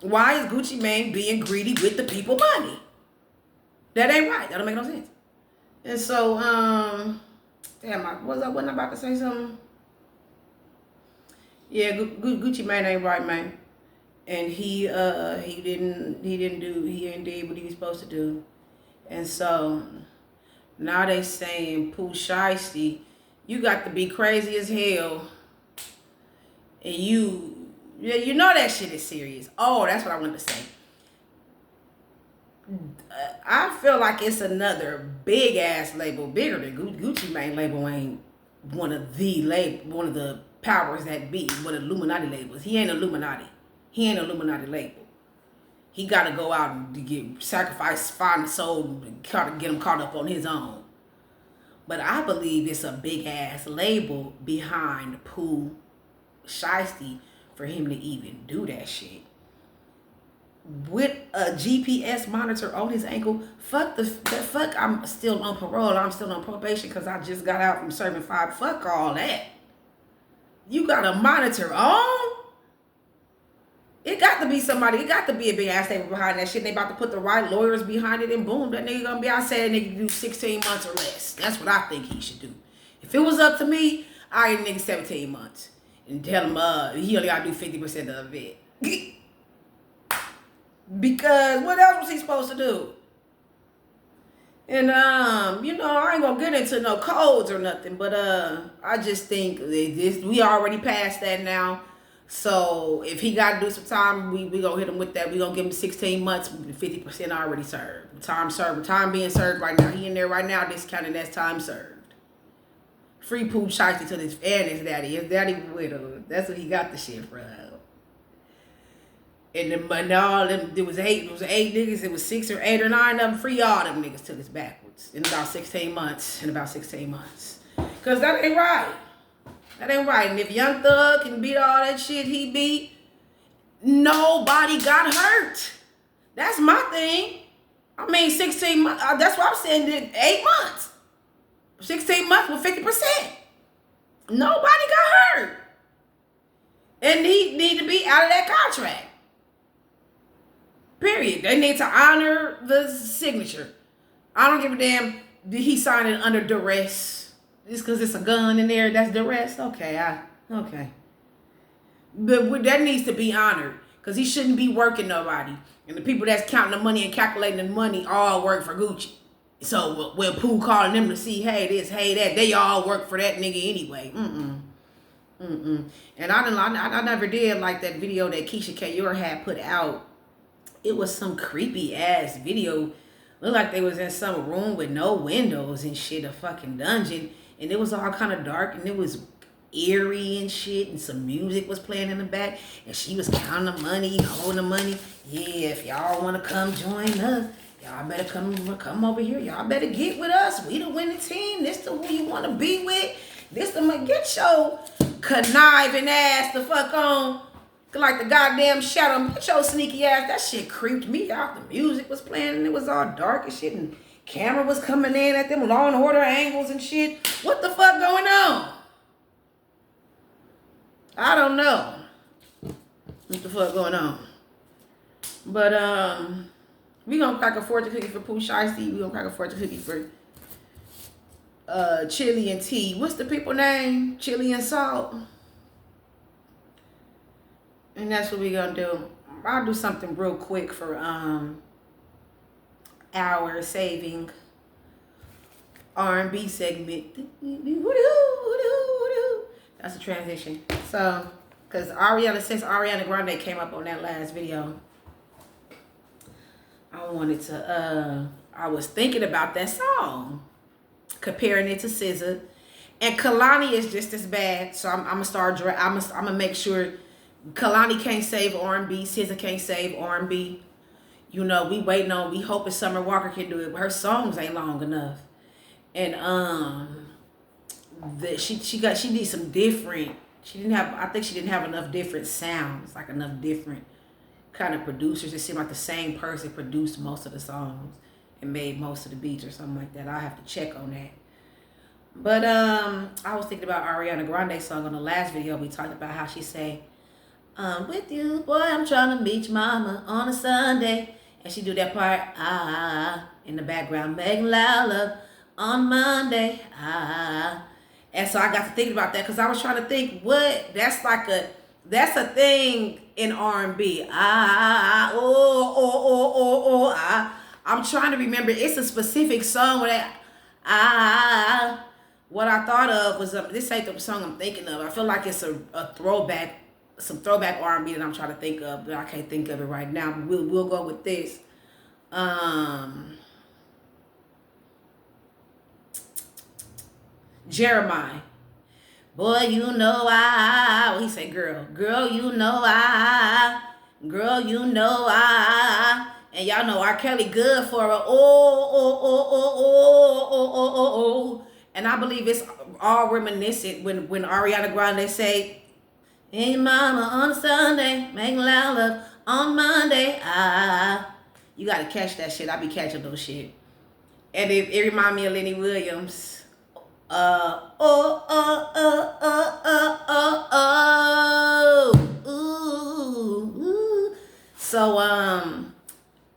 Why is Gucci Mane being greedy with the people money? That ain't right. That don't make no sense. And so, wasn't I about to say something? Yeah, Gucci Mane ain't right, man. And he didn't do what he was supposed to do. And so now they saying Pooh Shiesty, you got to be crazy as hell. And you know that shit is serious. Oh, that's what I wanted to say. I feel like it's another big ass label, bigger than Gucci Mane label ain't one of the powers that be, one of the Illuminati labels. He ain't Illuminati. He ain't Illuminati label. He got to go out and to get sacrifice, find the soul, try to get him caught up on his own. But I believe it's a big ass label behind Pooh Shiesty for him to even do that shit. With a GPS monitor on his ankle, fuck I'm still on parole, I'm still on probation because I just got out from serving 5. Fuck all that. You got a monitor on? It got to be somebody, it got to be a big ass table behind that shit. They about to put the right lawyers behind it and boom, that nigga gonna be, I said that nigga do 16 months or less. That's what I think he should do. If it was up to me, I give nigga 17 months. And tell him he only gotta do 50% of it. Because what else was he supposed to do? And I ain't gonna get into no codes or nothing, but I just think we already passed that now. So if he gotta do some time, we gonna hit him with that. We gonna give him 16 months, 50% already served. Time served, time being served right now. He in there right now, discounted as time served. Free Pooh Shiesty to his and his daddy. His daddy with him. That's what he got the shit from. And then all them, it was 8 niggas, it was 6 or 8 or 9 of them. Free all them niggas took us backwards in about 16 months. Cause that ain't right. That ain't right. And if Young Thug can beat all that shit he beat, nobody got hurt. That's my thing. I mean, 16 months, that's what I'm saying, 8 months. 16 months with 50%. Nobody got hurt. And he need to be out of that contract. Period. They need to honor the signature. I don't give a damn. Did he sign it under duress? Just because it's a gun in there, that's duress? Okay, okay. But that needs to be honored. Because he shouldn't be working nobody. And the people that's counting the money and calculating the money all work for Gucci. So when Pooh calling them to see, hey this, hey that, they all work for that nigga anyway. And I never did like that video that Keisha Kayor had put out. It was some creepy ass video. Looked like they was in some room with no windows and shit, a fucking dungeon. And it was all kind of dark and it was eerie and shit. And some music was playing in the back. And she was counting the money, holding the money. Yeah, if y'all want to come join us, y'all better come over here. Y'all better get with us. We the winning team. This the who you want to be with. This the get your conniving ass the fuck on. Like the goddamn shadow. Get your sneaky ass. That shit creeped me out. The music was playing and it was all dark and shit. And camera was coming in at them Law and Order angles and shit. What the fuck going on? I don't know. What the fuck going on? But we gonna crack a fortune cookie for Pooh Shiesty. We gonna crack a fortune cookie for Chilli and Tea. What's the people name? Chilli and Salt. And that's what we gonna do. I'll do something real quick for our saving R&B segment. That's a transition. So, because since Ariana Grande came up on that last video, I wanted to, I was thinking about that song, comparing it to SZA. And Kalani is just as bad. So I'm gonna make sure Kalani can't save R&B. SZA can't save R&B. You know, we hoping Summer Walker can do it, but her songs ain't long enough. And she needs some different. I think she didn't have enough different sounds, like enough different kind of producers. It seemed like the same person produced most of the songs and made most of the beats or something like that. I'll have to check on that. But I was thinking about Ariana Grande's song on the last video. We talked about how she say, with you, boy, I'm trying to meet your mama on a Sunday. And she do that part, in the background, Megan Lala on Monday, And so I got to thinking about that because I was trying to think that's a thing in R&B. I'm trying to remember. It's a specific song where that, what I thought of was, this ain't the song I'm thinking of. I feel like it's a throwback, some throwback R&B that I'm trying to think of, but I can't think of it right now. We'll go with this. Um, Jeremiah. Boy, you know I. He said, girl, you know I. Girl, you know I. And y'all know R. Kelly good for a oh. And I believe it's all reminiscent when Ariana Grande say, "Hey mama on Sunday, make loud love on Monday." You gotta catch that shit. I be catching those shit. And it remind me of Lenny Williams. Ooh. So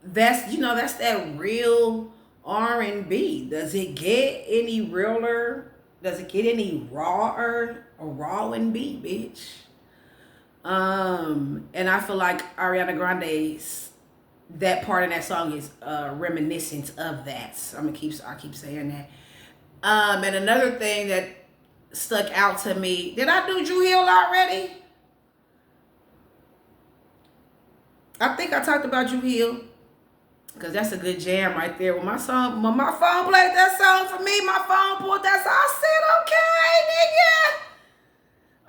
that's that real R&B. Does it get any realer? Does it get any rawer or raw and B, bitch? And I feel like Ariana Grande's that part in that song is reminiscent of that. So I keep saying that. And another thing that stuck out to me, did I do Drew Hill already? I think I talked about Drew Hill. Because that's a good jam right there. When my phone played that song for me, my phone pulled that song. I said, okay, nigga.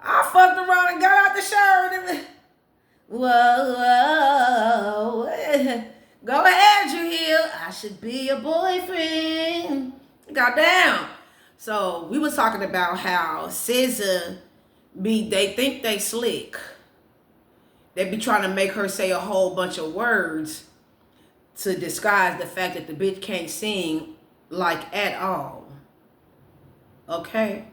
I fucked around and got out the shower. Whoa. Go ahead, Drew Hill. I should be your boyfriend. Got down. So we was talking about how SZA they think they slick. They be trying to make her say a whole bunch of words to disguise the fact that the bitch can't sing like at all. Okay?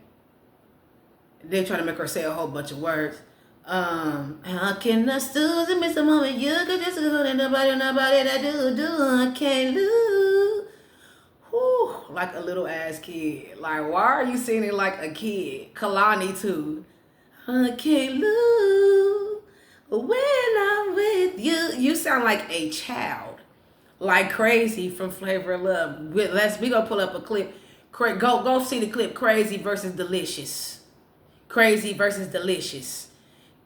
They're trying to make her say a whole bunch of words. How can I still miss a moment you could just go to nobody that do I can't lose. Whew, like a little ass kid. Like, why are you singing like a kid? Kalani too. I can't lose when I'm with you. You sound like a child. Like Crazy from Flavor of Love. We gonna pull up a clip. Go see the clip. Crazy versus Delicious. Crazy versus Delicious.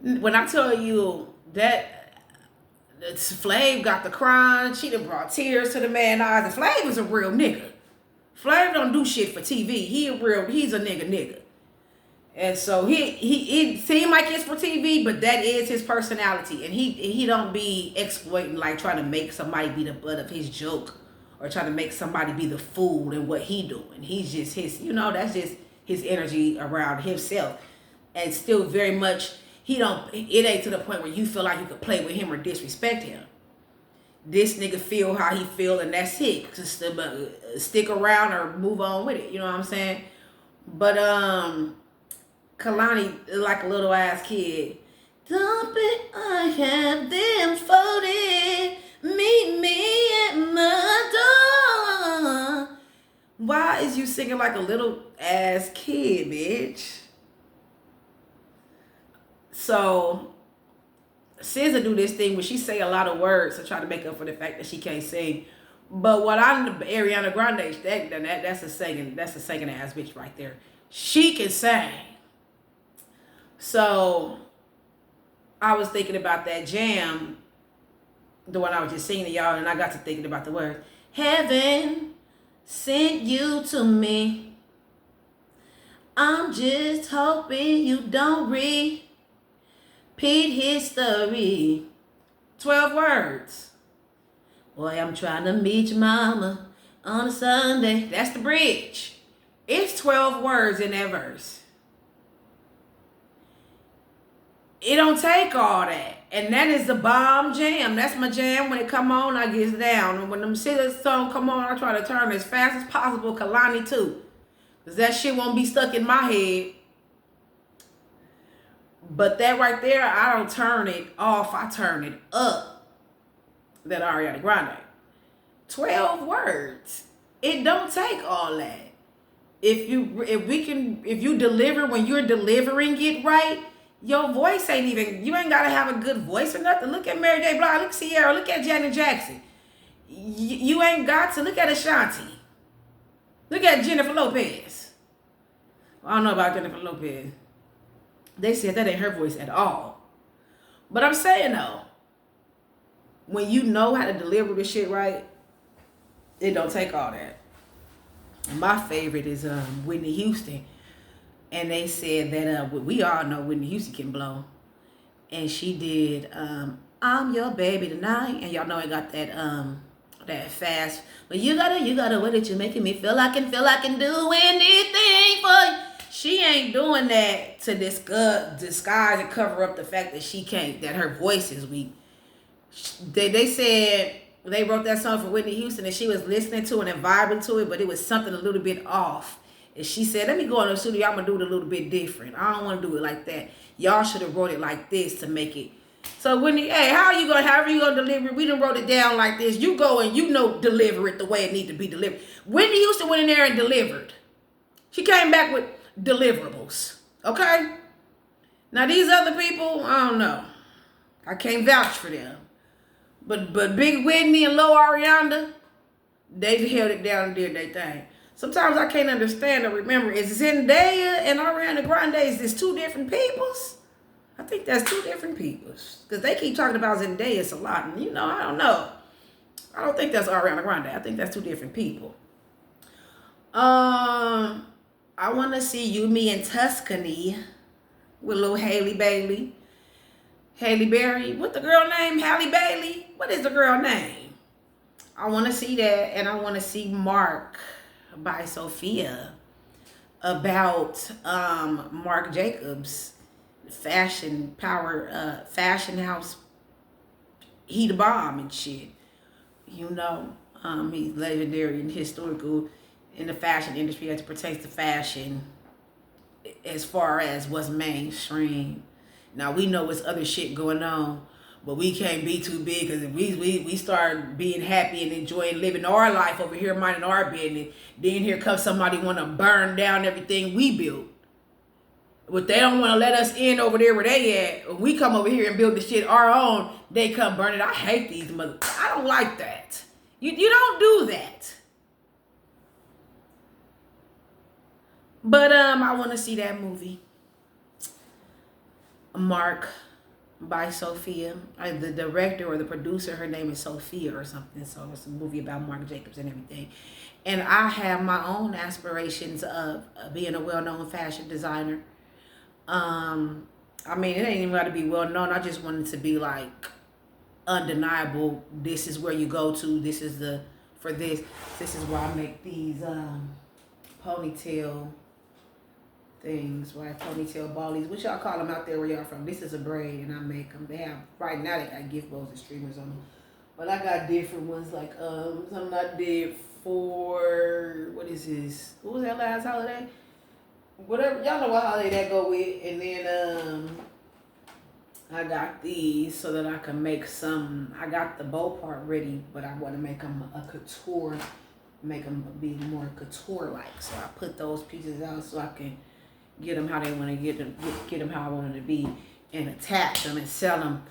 When I tell you that Flav got the crying, she done brought tears to the man's eyes. And Flav is a real nigga. Flav don't do shit for TV. He's a nigga. And so he seem like it's for TV, but that is his personality. And he don't be exploiting, like trying to make somebody be the butt of his joke or trying to make somebody be the fool in what he doing. He's just that's just his energy around himself. And still very much, it ain't to the point where you feel like you could play with him or disrespect him. This nigga feel how he feel and that's it. Just stick around or move on with it. You know what I'm saying? But Kalani like a little ass kid. Dump it, I have them folded. Meet me at my door. Why is you singing like a little ass kid, bitch? So SZA do this thing where she say a lot of words to try to make up for the fact that she can't sing. But what Ariana Grande, that's a singing ass bitch right there. She can sing. So I was thinking about that jam, the one I was just singing to y'all, and I got to thinking about the words. Heaven sent you to me. I'm just hoping you don't repeat history. 12 words. Boy, I'm trying to meet your mama on a Sunday. That's the bridge. It's 12 words in that verse. It don't take all that. And that is the bomb jam. That's my jam. When it come on, I get down. And when them SZA song come on, I try to turn as fast as possible. Kalani too. Because that shit won't be stuck in my head. But that right there, I don't turn it off. I turn it up. That Ariana Grande. 12 words. It don't take all that. If you deliver when you're delivering it right, your voice ain't even, you ain't got to have a good voice or nothing. Look at Mary J. Blige, look at Sierra, look at Janet Jackson. You ain't got to. Look at Ashanti. Look at Jennifer Lopez. I don't know about Jennifer Lopez. They said that ain't her voice at all. But I'm saying though, when you know how to deliver this shit right, It don't take all that. My favorite is Whitney Houston. And they said that we all know Whitney Houston can blow. And she did I'm Your Baby Tonight. And y'all know I got that fast. But you gotta, what did you making me feel I can do anything for you. She ain't doing that to disguise and cover up the fact that she can't, that her voice is weak. They said they wrote that song for Whitney Houston and she was listening to it and vibing to it, but it was something a little bit off. And she said, let me go in the studio, I'm going to do it a little bit different. I don't want to do it like that. Y'all should have wrote it like this to make it. So Whitney, hey, however you going to deliver it, we done wrote it down like this. You go and deliver it the way it need to be delivered. Whitney Houston went in there and delivered. She came back with deliverables. Okay? Now these other people, I don't know. I can't vouch for them. But Big Whitney and Low Ariana, they held it down and did their thing. Sometimes I can't understand or remember, is Zendaya and Ariana Grande, is this two different peoples? I think that's two different peoples. Because they keep talking about Zendaya a lot. And I don't know. I don't think that's Ariana Grande. I think that's two different people. I want to see You, Me, and Tuscany with little Halle Bailey. Halle Berry. What the girl name? Halle Bailey? What is the girl name? I want to see that. And I want to see Mark by Sophia about Marc Jacobs fashion house. He the bomb and shit. He's legendary and historical in the fashion industry as it pertains to fashion as far as what's mainstream. Now, we know it's other shit going on, but we can't be too big because if we start being happy and enjoying living our life over here, minding our business, then here comes somebody want to burn down everything we built. But they don't want to let us in over there where they at. When we come over here and build the shit our own, they come burn it. I hate these motherfuckers. I don't like that. You don't do that. But I want to see that movie. Mark by Sophia. The director or the producer, her name is Sophia or something. So it's a movie about Marc Jacobs and everything. And I have my own aspirations of being a well-known fashion designer. It ain't even got to be well-known. I just wanted to be like undeniable. This is where you go to. This is this is where I make these ponytail things, right? Ponytail ballies. What y'all call them out there where y'all from? This is a braid and I make them. They have, right now they got gift bows and streamers on them. But I got different ones like something I did for, what is this? What was that last holiday? Whatever, y'all know what holiday that go with. And then I got these so that I can make some. I got the bow part ready, but I want to make them a couture, make them be more couture-like. So I put those pieces out so I can get them how they want to get them how I want them to be, and attach them and sell them.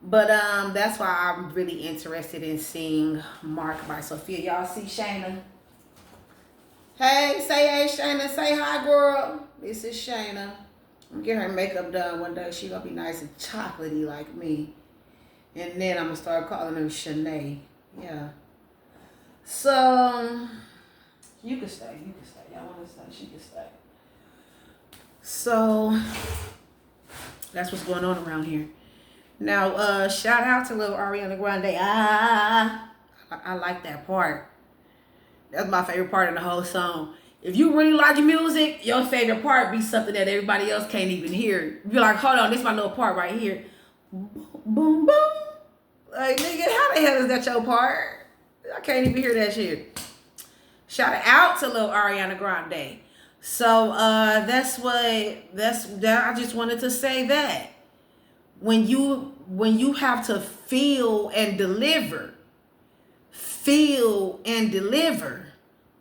But that's why I'm really interested in seeing Mark by Sophia. Y'all see Shayna? Hey, say hey, Shayna. Say hi, girl. This is Shayna. I'm gonna get her makeup done one day. She gonna be nice and chocolatey like me. And then I'm gonna start calling her Shanae. Yeah. So you can stay. Y'all wanna stay? She can stay. So that's what's going on around here. Now, shout out to little Ariana Grande. I like that part. That's my favorite part of the whole song. If you really like music, your favorite part be something that everybody else can't even hear. You be like, hold on, this is my little part right here. Boom, boom, boom. Like, nigga, how the hell is that your part? I can't even hear that shit. Shout out to little Ariana Grande. So I just wanted to say that. When you have to feel and deliver.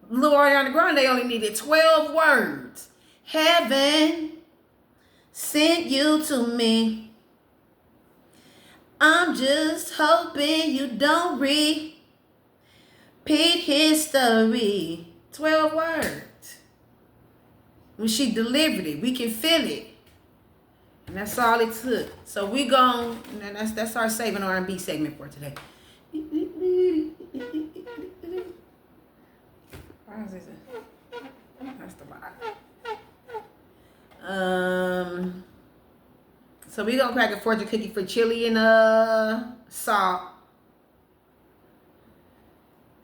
Lil Ariana Grande only needed 12 words. Heaven sent you to me. I'm just hoping you don't repeat history. 12 words. When she delivered it, we can feel it. And that's all it took. So we gon' that's our saving R&B segment for today. Where is this? That's the box. So we gonna crack a fortune cookie for Chilli and salt.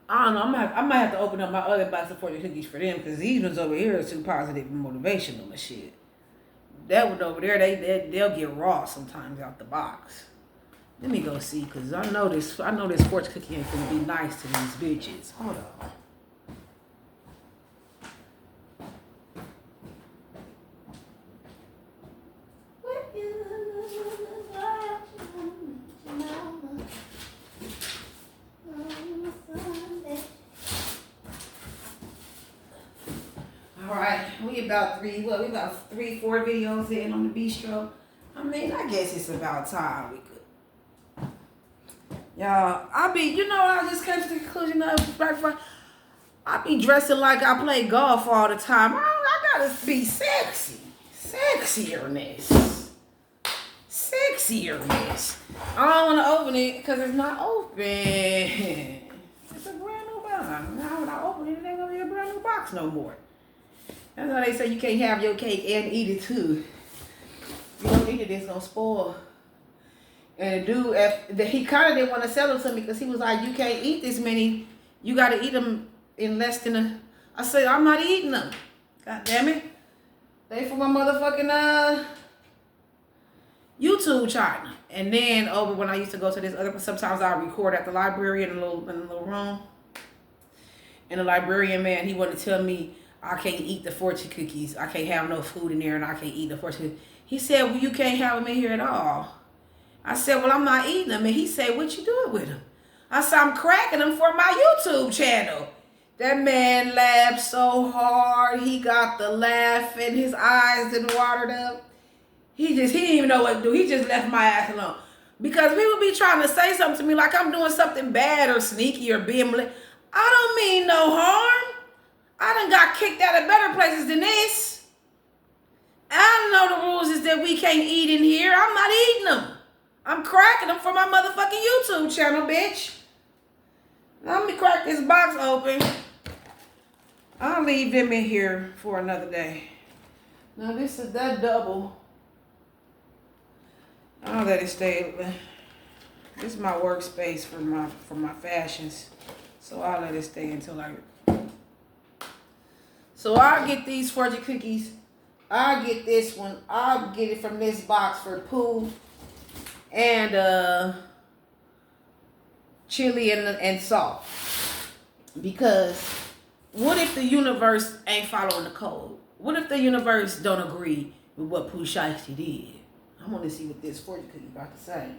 I don't know. I might have to open up my other box of fortune cookies for them because these ones over here are too positive and motivational and shit. That one over there, they'll get raw sometimes out the box. Let me go see because I know this fortune cookie ain't gonna be nice to these bitches. Hold on. Alright, we about 3-4 videos in on the bistro. I mean, I guess it's about time we could. Y'all, I just came to the conclusion of I be dressing like I play golf all the time. I gotta be sexy. Sexierness. I don't want to open it because it's not open. It's a brand new box. Now when I open it, it ain't gonna be a brand new box no more. That's why they say you can't have your cake and eat it too. If you don't eat it, it's gonna spoil. And the dude, he kind of didn't want to sell them to me because he was like, you can't eat this many. You got to eat them in less than a... I said, I'm not eating them. God damn it. They for my motherfucking YouTube channel. And then over when I used to go to this other... Sometimes I record at the library in a little room. And the librarian, man, he wanted to tell me I can't eat the fortune cookies. I can't have no food in there and I can't eat the fortune cookies. He said, well, you can't have them in here at all. I said, well, I'm not eating them. And he said, what you doing with them? I said, I'm cracking them for my YouTube channel. That man laughed so hard. He got the laugh and his eyes didn't watered up. He didn't even know what to do. He just left my ass alone. Because people be trying to say something to me like I'm doing something bad or sneaky or being... I don't mean no harm. I done got kicked out of better places than this. I know the rules is that we can't eat in here. I'm not eating them. I'm cracking them for my motherfucking YouTube channel, bitch. Let me crack this box open. I'll leave them in here for another day. Now this is that double. I'll let it stay. This is my workspace for my fashions. So I'll let it stay until So I'll get these fortune cookies. I'll get this one. I'll get it from this box for Pooh. And chili and salt. Because what if the universe ain't following the code? What if the universe don't agree with what Pooh Shiesty did? I want to see what this fortune cookie about to say.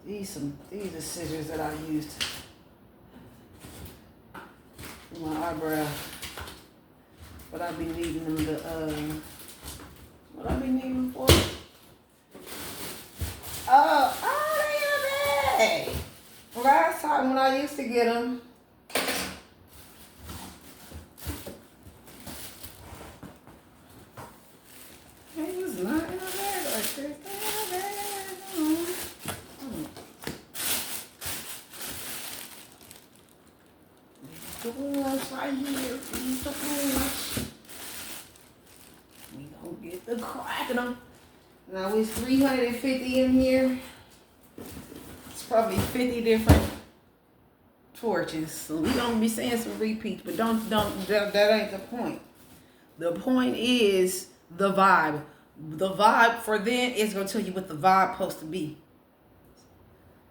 These are scissors that I used for my eyebrow. But I've been needing them to what I be needing for? Oh, they in a bag. Last time when I used to get them, they was not in a bag like this. They in a bag. These the ones right here. These the ones. Get the cracking them. Now it's 350 in here. It's probably 50 different fortunes. So we gonna be saying some repeats, but that ain't the point. The point is the vibe. The vibe for then is gonna tell you what the vibe supposed to be.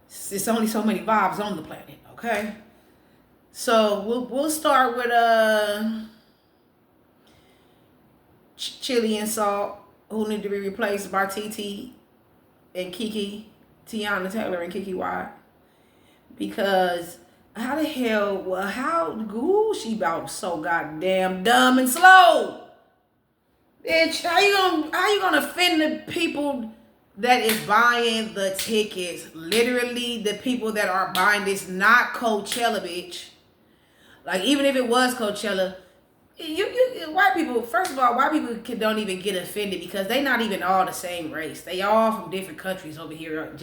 It's only so many vibes on the planet, okay? So we'll start with Chilli and salt, who need to be replaced by TT and Kiki, Tiana Taylor and Kiki White. Because how the hell, she about so goddamn dumb and slow. Bitch, how you gonna offend the people that is buying the tickets? Literally, the people that are buying this, not Coachella, bitch. Like, even if it was Coachella, white people, first of all, white people don't even get offended because they not even all the same race. They all from different countries over here.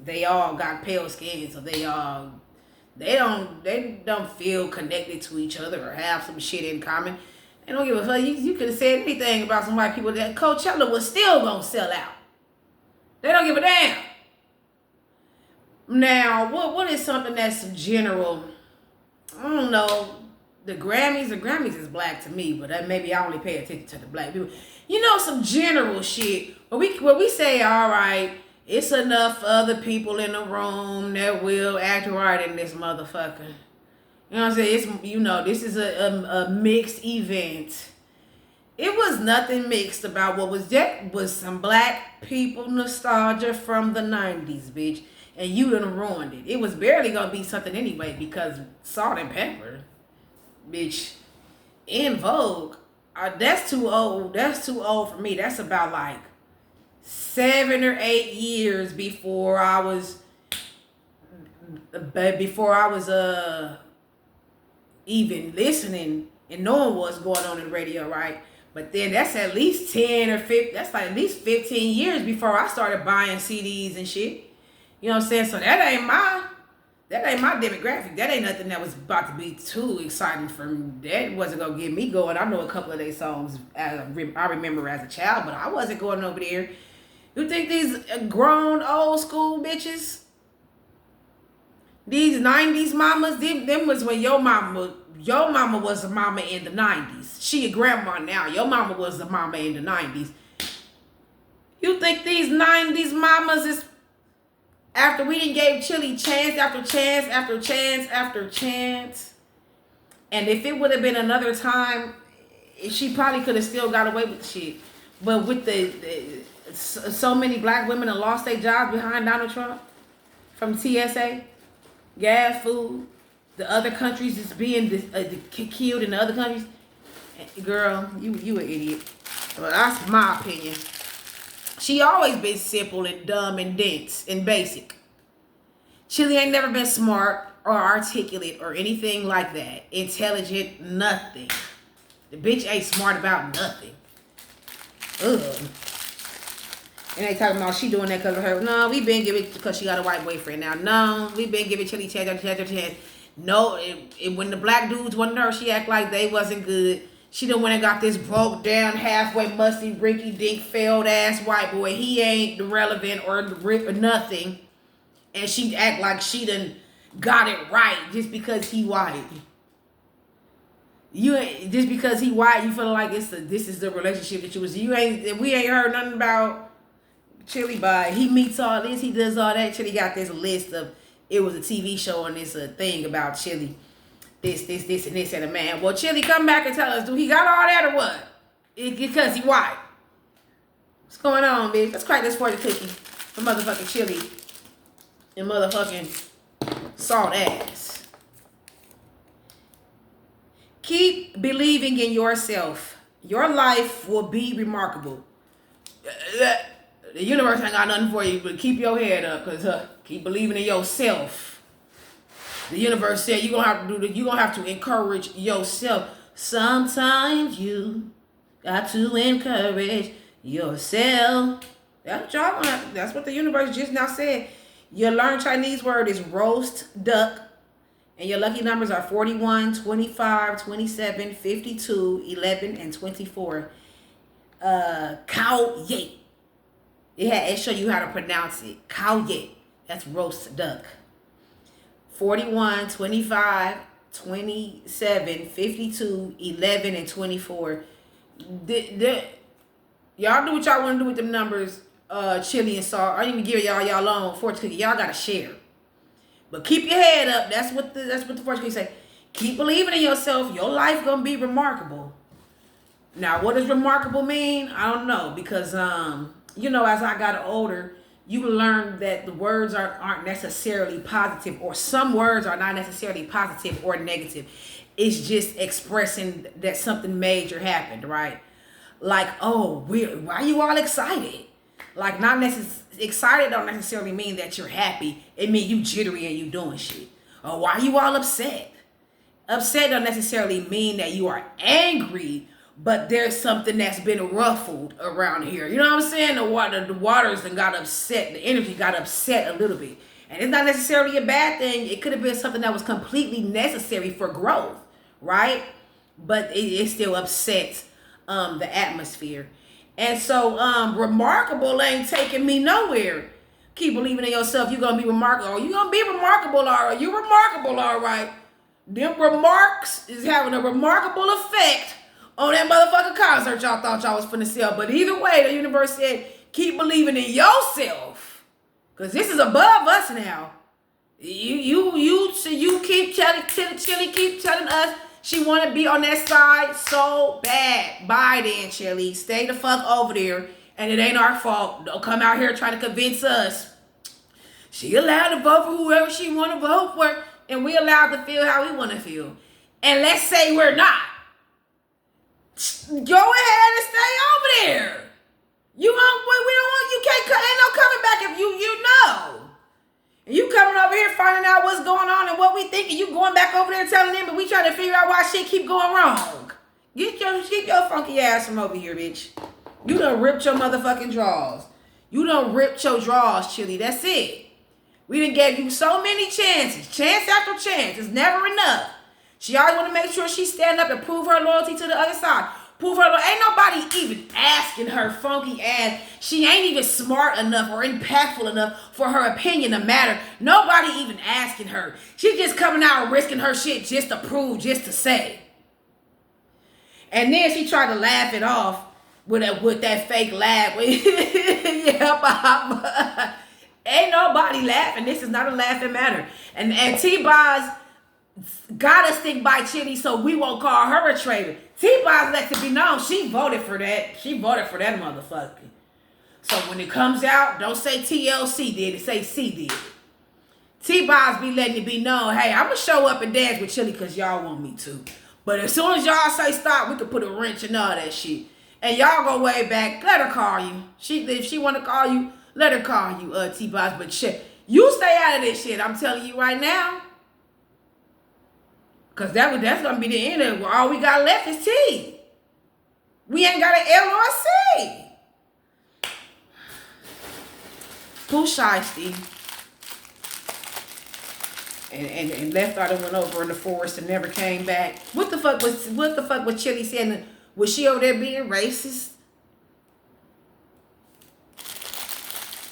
They all got pale skin, so they all they don't feel connected to each other or have some shit in common. They don't give a fuck. You could have said anything about some white people that Coachella was still gonna sell out. They don't give a damn. Now, what is something that's general? I don't know. The Grammys is black to me, but maybe I only pay attention to the black people. You know, some general shit where we say, all right, it's enough other people in the room that will act right in this motherfucker. You know what I'm saying? This is a mixed event. It was nothing mixed about what was that. Was some black people nostalgia from the 90s, bitch. And you done ruined it. It was barely gonna be something anyway because Salt and Pepper, bitch, in Vogue. That's too old. That's too old for me. That's about like 7 or 8 years before I was even listening and knowing what's going on in the radio, right? But then that's at least 10 or 15. That's like at least 15 years before I started buying CDs and shit. You know what I'm saying? So that ain't my demographic. That ain't nothing that was about to be too exciting for me. That wasn't gonna get me going. I know a couple of their songs I remember as a child, but I wasn't going over there. You think these grown old school bitches, these 90s mamas, them was when your mama was a mama in the 90s. She a grandma now. Your mama was a mama in the 90s. You think these 90s mamas is, after we done gave Chilli chance after chance after chance after chance, and if it would have been another time, she probably could have still got away with shit. But with so many black women that lost their jobs behind Donald Trump, from TSA, gas, food, the other countries is being killed in the other countries. Girl, you an idiot. Well, that's my opinion. She always been simple and dumb and dense and basic. Chilli ain't never been smart or articulate or anything like that. Intelligent, nothing. The bitch ain't smart about nothing. Ugh. And they talking about she doing that because of her. No, we been giving because she got a white boyfriend now. No, we been giving Chilli chance after chance after chance. No, when the black dudes wanted her, she act like they wasn't good. She done went and got this broke down, halfway musty, rinky dink, failed ass white boy. He ain't relevant or nothing. And she act like she done got it right just because he white. Just because he white, you feel like this is the relationship that we ain't heard nothing about Chilli by he meets all this, he does all that. Chilli got this list of, it was a TV show and this thing about Chilli. This, and this, and a man. Well, Chilli, come back and tell us, do he got all that or what? Because he white. What's going on, bitch? Let's crack this for the cookie for motherfucking Chilli and motherfucking salt ass. Keep believing in yourself. Your life will be remarkable. The universe ain't got nothing for you, but keep your head up, because keep believing in yourself. The universe said you're gonna have to encourage yourself. Sometimes you got to encourage yourself. That's what the universe just now said. Your learned Chinese word is roast duck. And your lucky numbers are 41, 25, 27, 52, 11, and 24. Cow yay. It show you how to pronounce it. Cow yay. That's roast duck. 41, 25, 27, 52, 11, and 24. Y'all do what y'all want to do with them numbers, Chilli and salt. I didn't even give y'all own fortune cookie. Y'all gotta share. But keep your head up. That's what the fortune cookie say. Keep believing in yourself. Your life gonna be remarkable. Now, what does remarkable mean? I don't know, because as I got older, you learn that the words aren't necessarily positive, or some words are not necessarily positive or negative. It's just expressing that something major happened, right? Like, oh, why are you all excited? Like, excited don't necessarily mean that you're happy. It means you jittery and you doing shit. Or why are you all upset? Upset don't necessarily mean that you are angry, but there's something that's been ruffled around here. You know what I'm saying? The waters and got upset. The energy got upset a little bit. And it's not necessarily a bad thing. It could have been something that was completely necessary for growth, right? But it still upsets the atmosphere. And so remarkable ain't taking me nowhere. Keep believing in yourself. You're going to be remarkable. You're going to be remarkable, all right. You're remarkable, all right. Them remarks is having a remarkable effect on that motherfucking concert y'all thought y'all was finna sell. But either way, the universe said, keep believing in yourself. Because this is above us now. You keep telling Chilli, keep telling us she want to be on that side so bad. Bye then, Chilli. Stay the fuck over there. And it ain't our fault. Don't come out here trying to convince us. She allowed to vote for whoever she want to vote for. And we allowed to feel how we want to feel. And let's say we're not. Go ahead and stay over there. We don't want, you can't, ain't no coming back if you know. And you coming over here finding out what's going on and what we think, and you going back over there telling them, but we trying to figure out why shit keep going wrong. Keep your funky ass from over here, bitch. You done ripped your motherfucking drawers. You done ripped your drawers, Chilli. That's it. We done gave you so many chances. Chance after chance. It's never enough. She always want to make sure she stand up and prove her loyalty to the other side. Prove her loyalty. Ain't nobody even asking her funky ass. She ain't even smart enough or impactful enough for her opinion to matter. Nobody even asking her. She just coming out and risking her shit just to prove, just to say. And then she tried to laugh it off with that fake laugh. Yeah, Bob. Ain't nobody laughing. This is not a laughing matter. And T-Boz gotta stick by Chilli so we won't call her a traitor. T-Boz let it be known she voted for that. She voted for that motherfucker. So when it comes out, don't say TLC did it. Say C did. T-Boz be letting it be known, hey, I'm gonna show up and dance with Chilli because y'all want me to. But as soon as y'all say stop, we can put a wrench in all that shit. And y'all go way back. Let her call you. If she want to call you, let her call you, T-Boz. But shit, you stay out of this shit. I'm telling you right now. Because that's going to be the end of it. All we got left is T. We ain't got an L or a C. Pooh shiesty. And left out and went over in the forest and never came back. What the fuck was Chilli saying? Was she over there being racist?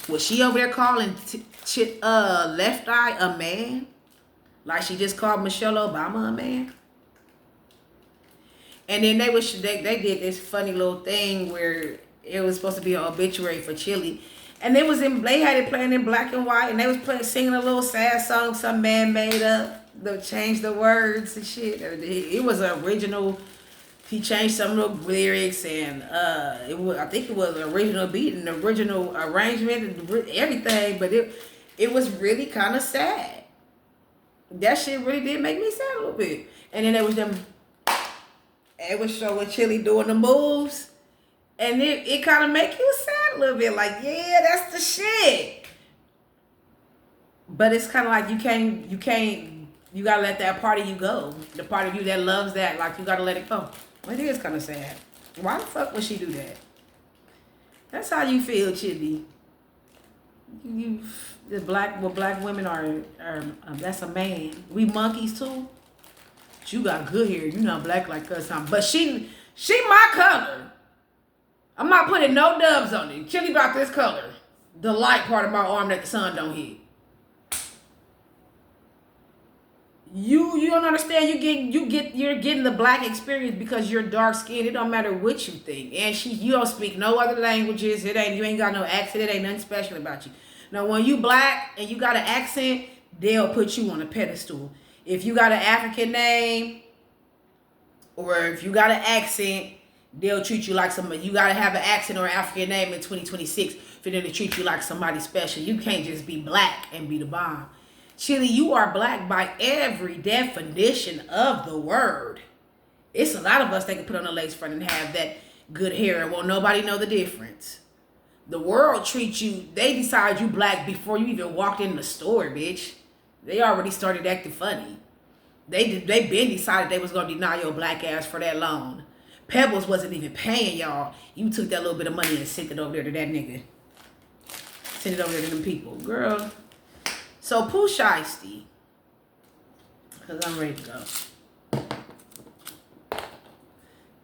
Was she over there calling Left Eye a man? Like she just called Michelle Obama a man? And then they did this funny little thing where it was supposed to be an obituary for Chilli. And they had it playing in black and white, and they was singing a little sad song some man made up. They changed the words and shit. It was an original. He changed some of the lyrics, and I think it was an original beat and original arrangement and everything. But it was really kind of sad. That shit really did make me sad a little bit. And then it was showing Chilli doing the moves. And it kind of make you sad a little bit. Like, yeah, that's the shit. But it's kind of like you gotta let that part of you go. The part of you that loves that, like you gotta let it go. It is kind of sad. Why the fuck would she do that? That's how you feel, Chilli. Black women are that's a man. We monkeys too. But you got good hair. You not black like us, huh? But she my color. I'm not putting no dubs on it. Chilli about this color. The light part of my arm that the sun don't hit. You don't understand. You're getting the black experience because you're dark skinned. It don't matter what you think. And you don't speak no other languages. You ain't got no accent. It ain't nothing special about you. Now when you black and you got an accent, they'll put you on a pedestal. If you got an African name or if you got an accent, they'll treat you like somebody. You gotta have an accent or an African name in 2026 for them to treat you like somebody special. You can't just be black and be the bomb. Chilli, you are black by every definition of the word. It's a lot of us that can put on a lace front and have that good hair and won't nobody know the difference. The world treats you, they decide you black before you even walked in the store, bitch. They already started acting funny. They been decided they was gonna deny your black ass for that long. Pebbles wasn't even paying y'all. You took that little bit of money and sent it over there to that nigga. Send it over there to them people. Girl, So Pooh Shiesty, because I'm ready to go.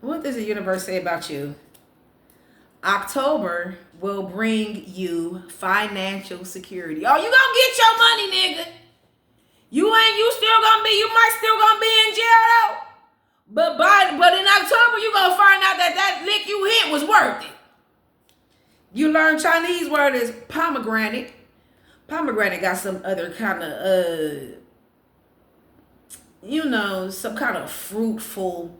What does the universe say about you? October will bring you financial security. Oh, you gonna get your money, nigga. You might still gonna be in jail though. But in October, you gonna find out that lick you hit was worth it. You learn Chinese word is pomegranate. Pomegranate got some other kind of, some kind of fruitful,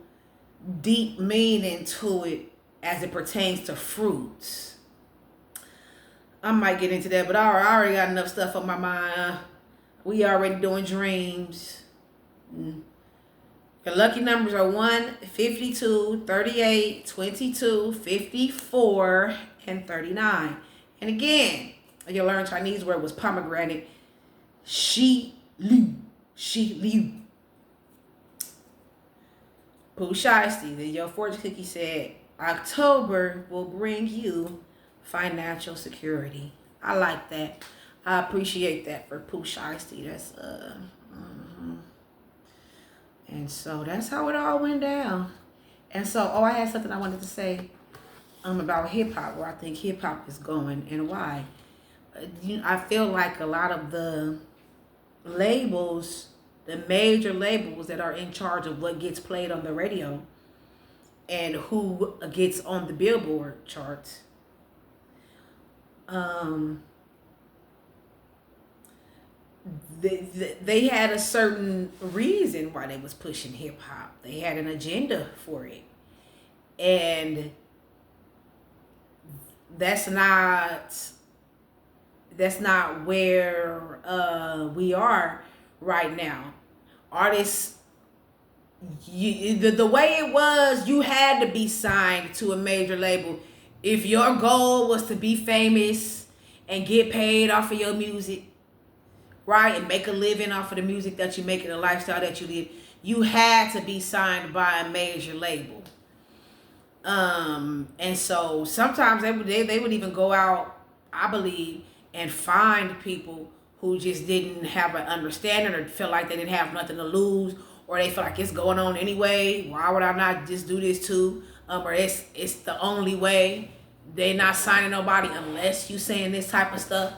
deep meaning to it as it pertains to fruits. I might get into that, but I already got enough stuff on my mind. We already doing dreams. Your lucky numbers are 1, 52, 38, 22, 54, and 39. And again, you learn Chinese word was pomegranate. Shi Liu. Pooh Shiesty, then your fortune cookie said, October will bring you financial security. I like that. I appreciate that for Pooh Shiesty. That's And so that's how it all went down. And so, I had something I wanted to say about hip hop, where I think hip hop is going and why. I feel like a lot of the labels, the major labels that are in charge of what gets played on the radio and who gets on the Billboard charts, they had a certain reason why they was pushing hip hop. They had an agenda for it, and that's not where we are right now. Artists, the way it was, you had to be signed to a major label if your goal was to be famous and get paid off of your music, right, and make a living off of the music that you make and the lifestyle that you live. You had to be signed by a major label. And so sometimes they would even go out, I believe, and find people who just didn't have an understanding or felt like they didn't have nothing to lose, or they feel like it's going on anyway. Why would I not just do this too? Or it's the only way. They not signing nobody unless you saying this type of stuff.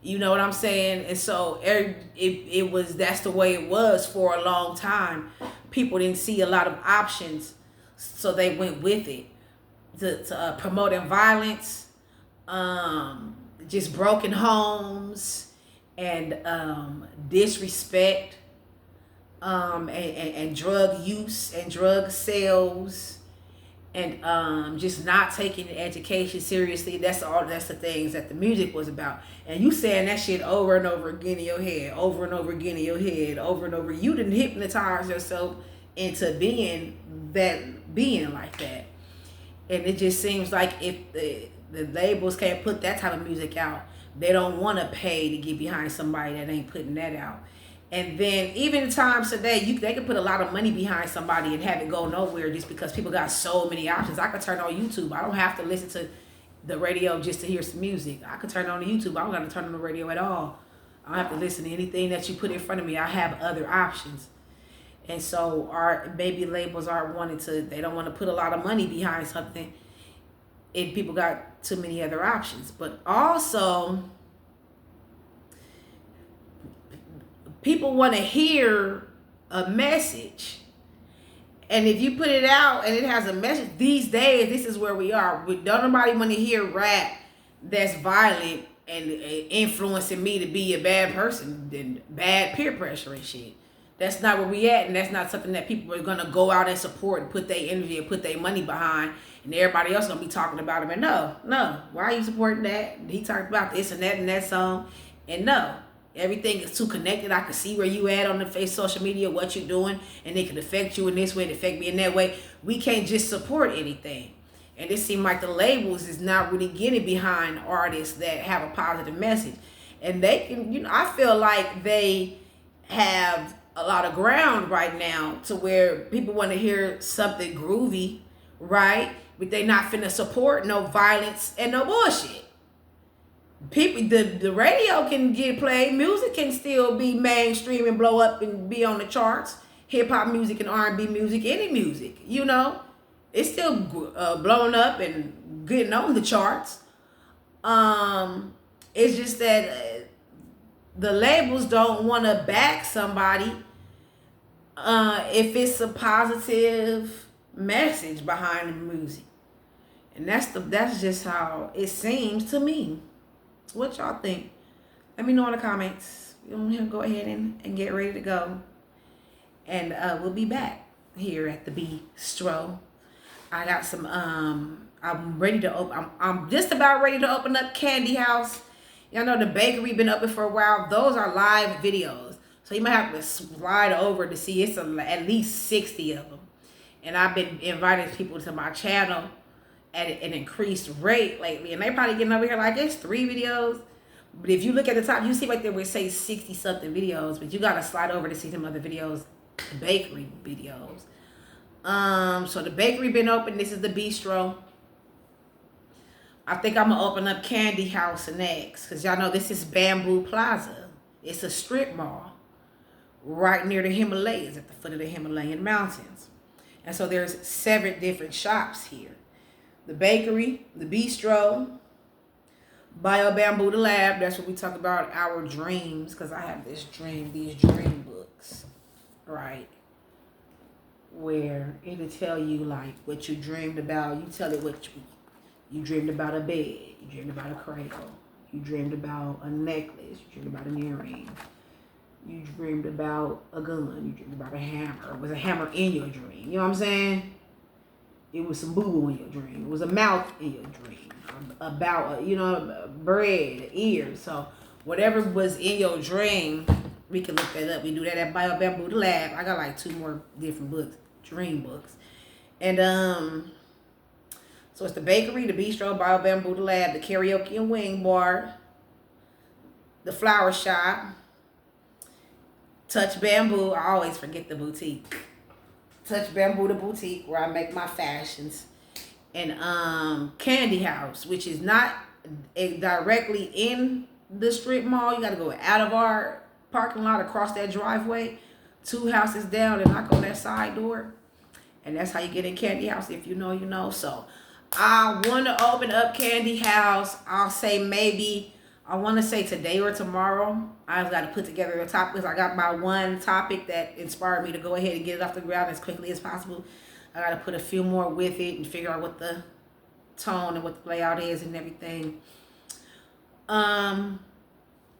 You know what I'm saying? And so that's the way it was for a long time. People didn't see a lot of options, so they went with it to promoting violence, just broken homes, and disrespect, and drug use and drug sales, and just not taking education seriously. That's the things that the music was about. And you saying that shit over and over again in your head, over and over again in your head, over and over. You didn't hypnotize yourself into being like that. And it just seems like if the labels can't put that type of music out, they don't want to pay to get behind somebody that ain't putting that out. And then even in times today, they can put a lot of money behind somebody and have it go nowhere just because people got so many options. I could turn on YouTube. I don't have to listen to the radio just to hear some music. I could turn on YouTube. I don't got to turn on the radio at all. I don't have to listen to anything that you put in front of me. I have other options. And so maybe labels they don't want to put a lot of money behind something, and people got too many other options. But also, people want to hear a message. And if you put it out and it has a message, these days, this is where we are. Don't nobody want to hear rap that's violent and influencing me to be a bad person and bad peer pressure and shit. That's not where we at, and that's not something that people are going to go out and support and put their energy and put their money behind, and everybody else going to be talking about him. And no, why are you supporting that? He talked about this and that song, and no. Everything is too connected. I can see where you at on the social media, what you're doing, and it can affect you in this way, it affect me in that way. We can't just support anything. And it seems like the labels is not really getting behind artists that have a positive message. And they can, I feel like they have a lot of ground right now to where people want to hear something groovy, right? But they not finna support no violence and no bullshit. People, the radio can get played. Music can still be mainstream and blow up and be on the charts. Hip hop music and R&B music, any music, you know, it's still blowing up and getting on the charts. It's just that the labels don't want to back somebody if it's a positive message behind the music, and that's just how it seems to me. What y'all think? Let me know in the comments. We'll go ahead and get ready to go, and we'll be back here at the Bistro. I got some. I'm ready to open. I'm just about ready to open up Candy House. Y'all know the bakery been open for a while. Those are live videos, so you might have to slide over to see. It's at least 60 of them, and I've been inviting people to my channel at an increased rate lately, and they probably getting over here like it's 3 videos. But if you look at the top, you see right there where it says 60 something videos, but you gotta slide over to see some other videos, the bakery videos. So the bakery been open. This is the Bistro. I think I'm gonna open up Candy House next, because y'all know this is Bamboo Plaza. It's a strip mall right near the Himalayas, at the foot of the Himalayan mountains. And so there's 7 different shops here. The bakery, the Bistro, Bio Bamboo the Lab. That's what we talk about, our dreams, because I have these dream books, right? Where it'll tell you like what you dreamed about. You tell it what you dreamed about: a bed, you dreamed about a cradle, you dreamed about a necklace, you dreamed about an earring, you dreamed about a gun, you dreamed about a hammer. Was a hammer in your dream? You know what I'm saying? It was some boo-boo in your dream. It was a mouth in your dream. About, bread, ears. So whatever was in your dream, we can look that up. We do that at Bio Bamboo the Lab. I got like 2 more different books, dream books. And so it's the bakery, the Bistro, Bio Bamboo the Lab, the karaoke and wing bar, the flower shop, Touch Bamboo. I always forget the boutique. Touch Bamboo the boutique, where I make my fashions, and Candy House, which is not directly in the strip mall. You got to go out of our parking lot, across that driveway, 2 houses down, and knock on that side door, and that's how you get in Candy House. If you know, you know. So I want to open up Candy House. I'll say maybe, I want to say today or tomorrow. I've got to put together the topics. I got my one topic that inspired me to go ahead and get it off the ground as quickly as possible. I got to put a few more with it and figure out what the tone and what the layout is and everything.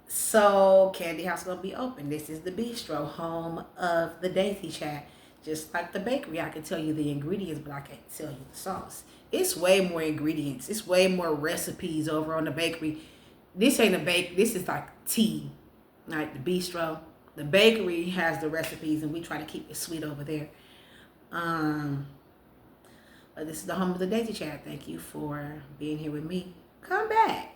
So Candy House gonna be open. This is the Bistro, home of the Daisy Chat. Just like the bakery, I can tell you the ingredients, but I can't tell you the sauce. It's way more ingredients. It's way more recipes over on the bakery. This ain't a bake. This is like tea. Like the Bistro. The bakery has the recipes, and we try to keep it sweet over there. But this is the home of the Daisy Chat. Thank you for being here with me. Come back.